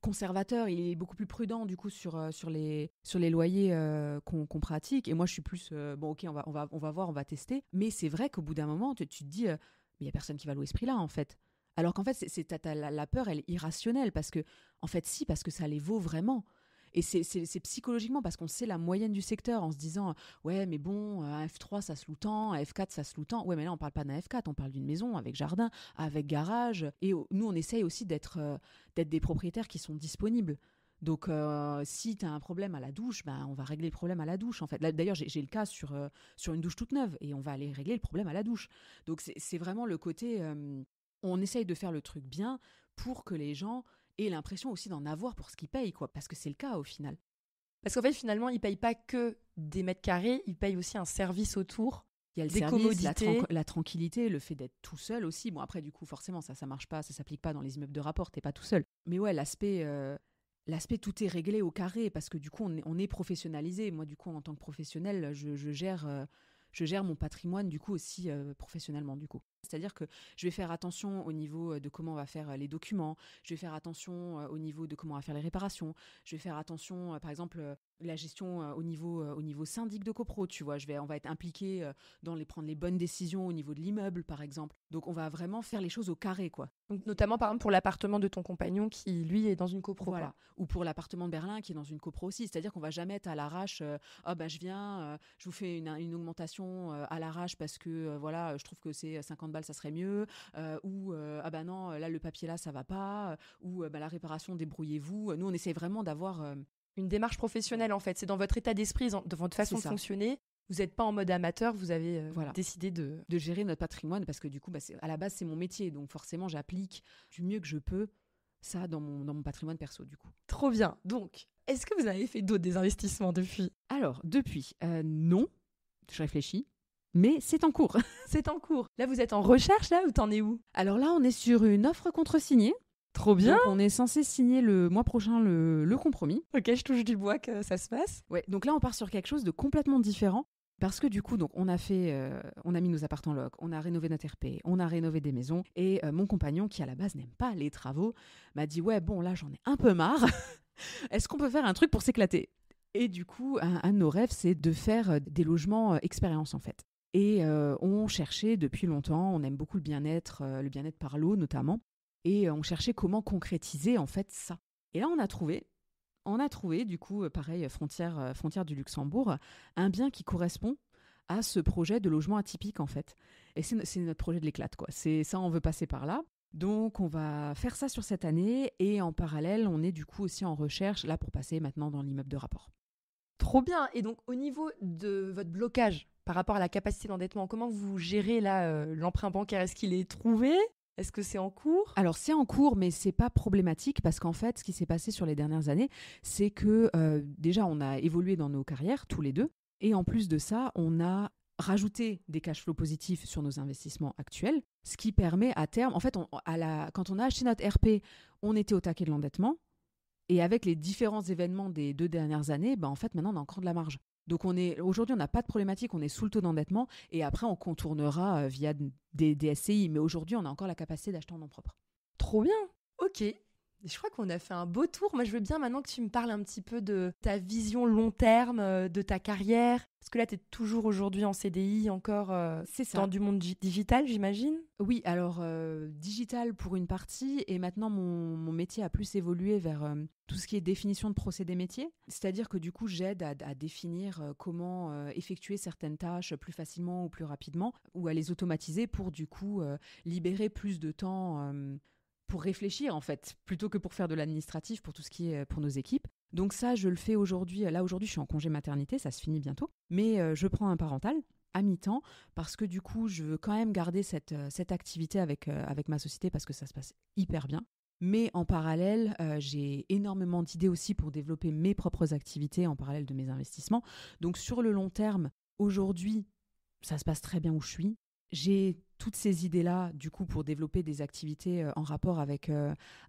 conservateur, il est beaucoup plus prudent, du coup, sur les loyers qu'on pratique. Et moi, je suis plus... OK, on va voir, on va tester. Mais c'est vrai qu'au bout d'un moment, tu te dis... mais il n'y a personne qui va louer ce prix-là, en fait. Alors qu'en fait, la peur, elle est irrationnelle, parce que, en fait, parce que ça les vaut vraiment. Et c'est psychologiquement parce qu'on sait la moyenne du secteur en se disant ouais mais bon un F3 ça se loue tant, un F4 ça se loue tant. Ouais mais là on parle pas d'un F4, on parle d'une maison avec jardin, avec garage. Et nous on essaye aussi d'être des propriétaires qui sont disponibles. Donc, si tu as un problème à la douche, on va régler le problème à la douche. En fait. Là, d'ailleurs, j'ai le cas sur une douche toute neuve et on va aller régler le problème à la douche. Donc, c'est vraiment le côté... on essaye de faire le truc bien pour que les gens aient l'impression aussi d'en avoir pour ce qu'ils payent, quoi, parce que c'est le cas au final. Parce qu'en fait, finalement, ils ne payent pas que des mètres carrés, ils payent aussi un service autour. Il y a le des service, commodités. la tranquillité, le fait d'être tout seul aussi. Bon, après, du coup, forcément, ça marche pas, ça s'applique pas dans les immeubles de rapport, t'es pas tout seul. Mais ouais, l'aspect tout est réglé au carré parce que du coup on est professionnalisé. Moi du coup en tant que professionnel je gère mon patrimoine du coup aussi professionnellement du coup. C'est-à-dire que je vais faire attention au niveau de comment on va faire les documents, je vais faire attention au niveau de comment on va faire les réparations, je vais faire attention par exemple la gestion au niveau syndic de copro, tu vois, on va être impliqué dans prendre les bonnes décisions au niveau de l'immeuble par exemple. Donc on va vraiment faire les choses au carré quoi. Donc, notamment par exemple pour l'appartement de ton compagnon qui lui est dans une copro. Voilà. Quoi. Ou pour l'appartement de Berlin qui est dans une copro aussi, c'est-à-dire qu'on va jamais être à l'arrache je viens je vous fais une augmentation à l'arrache parce que voilà, je trouve que c'est 50 balles ça serait mieux non là le papier là ça va pas la réparation débrouillez-vous. Nous on essaie vraiment d'avoir une démarche professionnelle en fait, c'est dans votre état d'esprit, dans votre façon de fonctionner. Vous n'êtes pas en mode amateur, vous avez décidé de gérer notre patrimoine parce que du coup à la base c'est mon métier, donc forcément j'applique du mieux que je peux ça dans mon patrimoine perso du coup. Trop bien. Donc, est-ce que vous avez fait d'autres des investissements depuis ? Alors, depuis, non, je réfléchis, mais c'est en cours. C'est en cours. Là, vous êtes en recherche, là, ou t'en es où ? Alors là, on est sur une offre contre-signée. Trop bien. Donc, on est censé signer le mois prochain le compromis. Ok, je touche du bois que ça se passe. Ouais, donc là, on part sur quelque chose de complètement différent. Parce que du coup, donc, on a mis nos appartements en loc, on a rénové notre RP, on a rénové des maisons. Et mon compagnon, qui à la base n'aime pas les travaux, m'a dit « Ouais, bon, là, j'en ai un peu marre. Est-ce qu'on peut faire un truc pour s'éclater ?» Et du coup, un de nos rêves, c'est de faire des logements expérience, en fait. Et on cherchait depuis longtemps, on aime beaucoup le bien-être par l'eau notamment. Et on cherchait comment concrétiser, en fait, ça. Et là, on a trouvé, du coup, pareil, frontière du Luxembourg, un bien qui correspond à ce projet de logement atypique, en fait. Et c'est notre projet de l'éclate, quoi. C'est ça, on veut passer par là. Donc, on va faire ça sur cette année. Et en parallèle, on est du coup aussi en recherche, là, pour passer maintenant dans l'immeuble de rapport. Trop bien. Et donc, au niveau de votre blocage par rapport à la capacité d'endettement, comment vous gérez là l'emprunt bancaire ? Est-ce qu'il est trouvé ? Est-ce que c'est en cours ? Alors, c'est en cours, mais c'est pas problématique parce qu'en fait, ce qui s'est passé sur les dernières années, c'est que déjà, on a évolué dans nos carrières, tous les deux. Et en plus de ça, on a rajouté des cash flows positifs sur nos investissements actuels, ce qui permet à terme... En fait, quand on a acheté notre RP, on était au taquet de l'endettement. Et avec les différents événements des 2 dernières années, en fait, maintenant, on a encore de la marge. Donc, aujourd'hui, on n'a pas de problématique, on est sous le taux d'endettement. Et après, on contournera via des SCI. Mais aujourd'hui, on a encore la capacité d'acheter en nom propre. Trop bien. Ok. Je crois qu'on a fait un beau tour. Moi, je veux bien maintenant que tu me parles un petit peu de ta vision long terme, de ta carrière. Parce que là, tu es toujours aujourd'hui en CDI, encore dans du monde digital, j'imagine ? Oui, alors digital pour une partie. Et maintenant, mon métier a plus évolué vers tout ce qui est définition de procédés métiers. C'est-à-dire que du coup, j'aide à définir comment effectuer certaines tâches plus facilement ou plus rapidement, ou à les automatiser pour du coup libérer plus de temps pour réfléchir en fait, plutôt que pour faire de l'administratif pour tout ce qui est pour nos équipes. Donc ça, je le fais aujourd'hui. Là, aujourd'hui, je suis en congé maternité, ça se finit bientôt. Mais je prends un parental à mi-temps parce que du coup, je veux quand même garder cette activité avec ma société parce que ça se passe hyper bien. Mais en parallèle, j'ai énormément d'idées aussi pour développer mes propres activités en parallèle de mes investissements. Donc sur le long terme, aujourd'hui, ça se passe très bien où je suis. J'ai toutes ces idées-là, du coup, pour développer des activités en rapport avec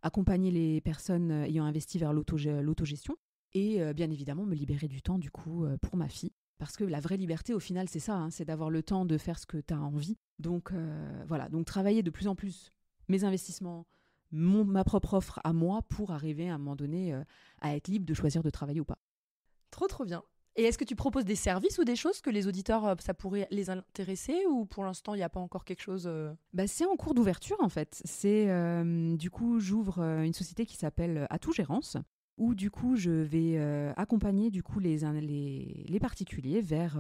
accompagner les personnes ayant investi vers l'autogestion et bien évidemment me libérer du temps, du coup, pour ma fille. Parce que la vraie liberté, au final, c'est ça, c'est d'avoir le temps de faire ce que tu as envie. Donc, voilà, donc travailler de plus en plus mes investissements, ma propre offre à moi pour arriver à un moment donné à être libre de choisir de travailler ou pas. Trop, trop bien. Et est-ce que tu proposes des services ou des choses que les auditeurs, ça pourrait les intéresser ou pour l'instant, il n'y a pas encore quelque chose C'est en cours d'ouverture en fait. Du coup, j'ouvre une société qui s'appelle Atout Gérance. où du coup je vais accompagner du coup les particuliers vers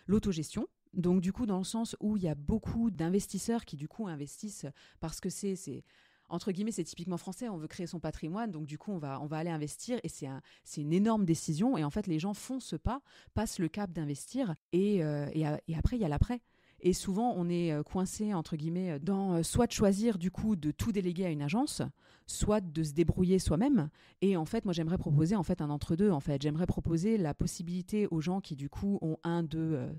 l'autogestion. Donc du coup dans le sens où il y a beaucoup d'investisseurs qui du coup investissent parce que c'est entre guillemets, c'est typiquement français, on veut créer son patrimoine, donc du coup, on va aller investir, et c'est une énorme décision, et en fait, les gens font ce pas, passent le cap d'investir, et après, il y a l'après. Et souvent, on est coincé, entre guillemets, dans soit de choisir, du coup, de tout déléguer à une agence, soit de se débrouiller soi-même. Et en fait, moi, j'aimerais proposer en fait un entre-deux, en fait. J'aimerais proposer la possibilité aux gens qui, du coup, ont 1, 2,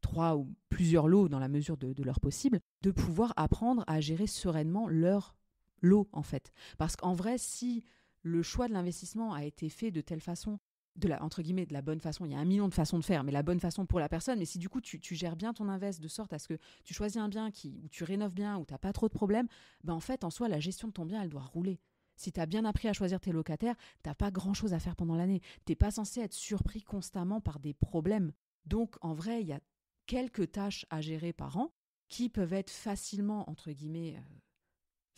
3 ou plusieurs lots dans la mesure de leur possible, de pouvoir apprendre à gérer sereinement leur lot, en fait. Parce qu'en vrai, si le choix de l'investissement a été fait de telle façon, entre guillemets, de la bonne façon, il y a 1 million de façons de faire, mais la bonne façon pour la personne, mais si du coup tu gères bien ton invest de sorte à ce que tu choisis un bien où tu rénoves bien, où tu n'as pas trop de problèmes, ben en fait, en soi, la gestion de ton bien, elle doit rouler. Si tu as bien appris à choisir tes locataires, tu n'as pas grand-chose à faire pendant l'année. Tu n'es pas censé être surpris constamment par des problèmes. Donc, en vrai, il y a quelques tâches à gérer par an qui peuvent être facilement, entre guillemets,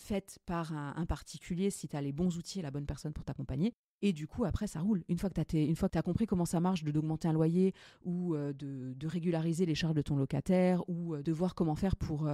faite par un particulier si tu as les bons outils et la bonne personne pour t'accompagner. Et du coup, après, ça roule. Une fois que tu as compris comment ça marche d'augmenter un loyer ou de régulariser les charges de ton locataire ou de voir comment faire pour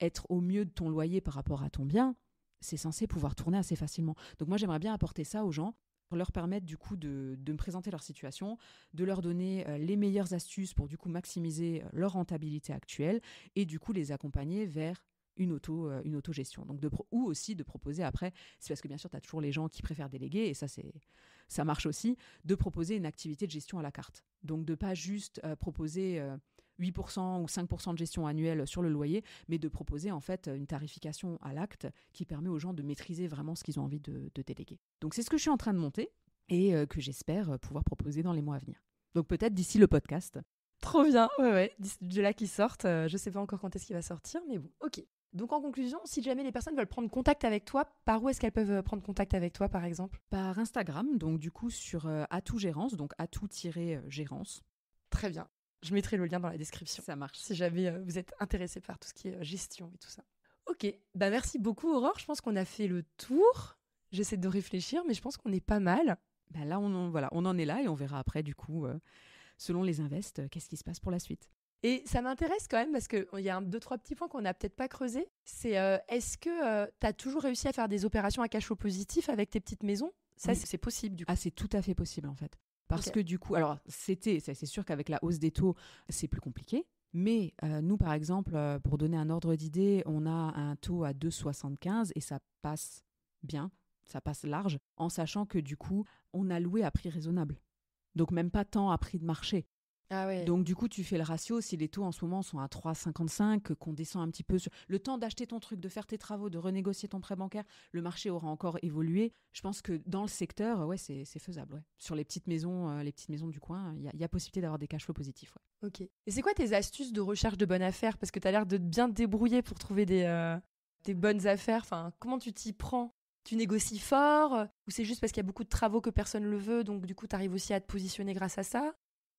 être au mieux de ton loyer par rapport à ton bien, c'est censé pouvoir tourner assez facilement. Donc moi, j'aimerais bien apporter ça aux gens pour leur permettre du coup de me présenter leur situation, de leur donner les meilleures astuces pour du coup maximiser leur rentabilité actuelle et du coup les accompagner vers une autogestion. Donc ou aussi de proposer après, c'est parce que bien sûr tu as toujours les gens qui préfèrent déléguer et ça marche aussi, de proposer une activité de gestion à la carte. Donc de pas juste proposer 8% ou 5% de gestion annuelle sur le loyer, mais de proposer en fait une tarification à l'acte qui permet aux gens de maîtriser vraiment ce qu'ils ont envie de déléguer. Donc c'est ce que je suis en train de monter et que j'espère pouvoir proposer dans les mois à venir. Donc peut-être d'ici le podcast. Trop bien, ouais. De là qui sortent, je sais pas encore quand est-ce qu'il va sortir, mais bon, ok. Donc en conclusion, si jamais les personnes veulent prendre contact avec toi, par où est-ce qu'elles peuvent prendre contact avec toi, par exemple ? Par Instagram, donc du coup sur Atout Gérance, donc Atout-Gérance. Très bien. Je mettrai le lien dans la description. Ça marche. Si jamais vous êtes intéressé par tout ce qui est gestion et tout ça. Ok, bah merci beaucoup Aurore, je pense qu'on a fait le tour. J'essaie de réfléchir, mais je pense qu'on est pas mal. Bah là, on en est là et on verra après du coup, selon les invests, qu'est-ce qui se passe pour la suite. Et ça m'intéresse quand même parce qu'il y a 2-3 petits points qu'on n'a peut-être pas creusés. C'est est-ce que tu as toujours réussi à faire des opérations à cash flow positif avec tes petites maisons ? Ça, oui. C'est possible du coup. Ah, c'est tout à fait possible en fait. Parce que du coup, alors c'est sûr qu'avec la hausse des taux, c'est plus compliqué. Mais nous, par exemple, pour donner un ordre d'idée, on a un taux à 2,75 et ça passe bien, ça passe large, en sachant que du coup, on a loué à prix raisonnable. Donc même pas tant à prix de marché. Ah ouais. Donc du coup, tu fais le ratio, si les taux en ce moment sont à 3,55, qu'on descend un petit peu sur le temps d'acheter ton truc, de faire tes travaux, de renégocier ton prêt bancaire, le marché aura encore évolué. Je pense que dans le secteur, ouais, c'est faisable. Ouais. Sur les petites maisons du coin, il y a possibilité d'avoir des cash flows positifs. Ouais. Ok. Et c'est quoi tes astuces de recherche de bonnes affaires ? Parce que tu as l'air de bien te débrouiller pour trouver des bonnes affaires. Enfin, comment tu t'y prends ? Tu négocies fort ? Ou c'est juste parce qu'il y a beaucoup de travaux que personne ne le veut, donc du coup, tu arrives aussi à te positionner grâce à ça ?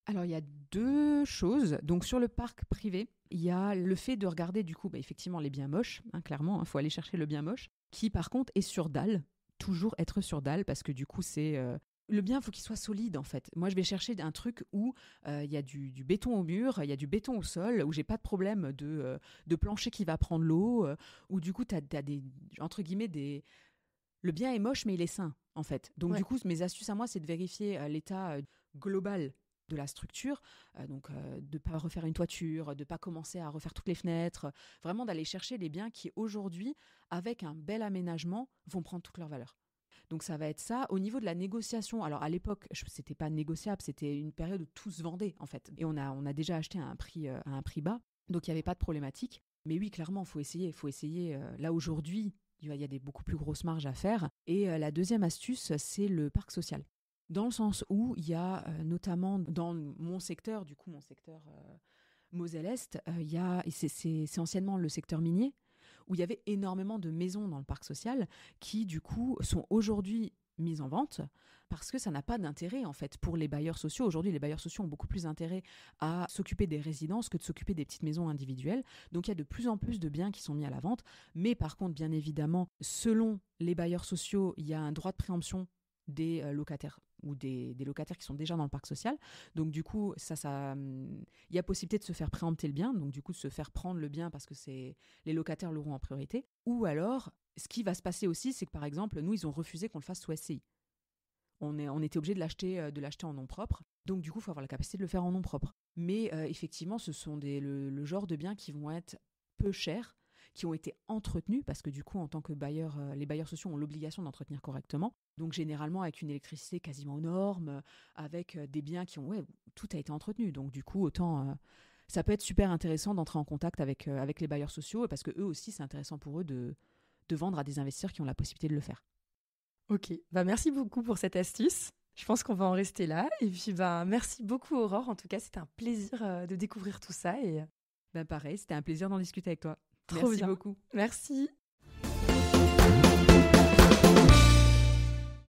Alors, il y a 2 choses. Donc, sur le parc privé, il y a le fait de regarder, du coup, effectivement, les biens moches. Clairement, il faut aller chercher le bien moche. Qui, par contre, est sur dalle. Toujours être sur dalle, parce que du coup, c'est... Le bien, il faut qu'il soit solide, en fait. Moi, je vais chercher un truc où il y a du béton au mur, il y a du béton au sol, où j'ai pas de problème de plancher qui va prendre l'eau, où du coup, tu as des... Entre guillemets, des... Le bien est moche, mais il est sain, en fait. Donc, du coup, mes astuces à moi, c'est de vérifier l'état global de la structure, de ne pas refaire une toiture, de ne pas commencer à refaire toutes les fenêtres, vraiment d'aller chercher les biens qui aujourd'hui, avec un bel aménagement, vont prendre toute leur valeur. Donc ça va être ça. Au niveau de la négociation, alors à l'époque, c'était pas négociable, c'était une période où tout se vendait en fait. Et on a déjà acheté à un prix bas, donc il n'y avait pas de problématique. Mais oui, clairement, il faut essayer. Là aujourd'hui, il y a des beaucoup plus grosses marges à faire. Et la deuxième astuce, c'est le parc social. Dans le sens où il y a notamment dans mon secteur, du coup mon secteur Moselle-Est, c'est anciennement le secteur minier, où il y avait énormément de maisons dans le parc social qui du coup sont aujourd'hui mises en vente parce que ça n'a pas d'intérêt en fait pour les bailleurs sociaux. Aujourd'hui, les bailleurs sociaux ont beaucoup plus d'intérêt à s'occuper des résidences que de s'occuper des petites maisons individuelles. Donc il y a de plus en plus de biens qui sont mis à la vente. Mais par contre, bien évidemment, selon les bailleurs sociaux, il y a un droit de préemption des locataires ou des locataires qui sont déjà dans le parc social. Donc du coup, il y a possibilité de se faire préempter le bien, donc du coup de se faire prendre le bien parce que les locataires l'auront en priorité. Ou alors, ce qui va se passer aussi, c'est que par exemple, nous, ils ont refusé qu'on le fasse sous SCI. On était obligé de l'acheter en nom propre. Donc du coup, il faut avoir la capacité de le faire en nom propre. Mais effectivement, ce sont le genre de biens qui vont être peu chers, qui ont été entretenus, parce que du coup, en tant que bailleur, les bailleurs sociaux ont l'obligation d'entretenir correctement. Donc généralement avec une électricité quasiment aux normes, avec des biens tout a été entretenu. Donc du coup, autant ça peut être super intéressant d'entrer en contact avec les bailleurs sociaux, parce que eux aussi, c'est intéressant pour eux de vendre à des investisseurs qui ont la possibilité de le faire. Ok, merci beaucoup pour cette astuce. Je pense qu'on va en rester là. Et puis merci beaucoup Aurore. En tout cas, c'était un plaisir de découvrir tout ça. Et Pareil, c'était un plaisir d'en discuter avec toi. trop Merci bien. beaucoup. Merci.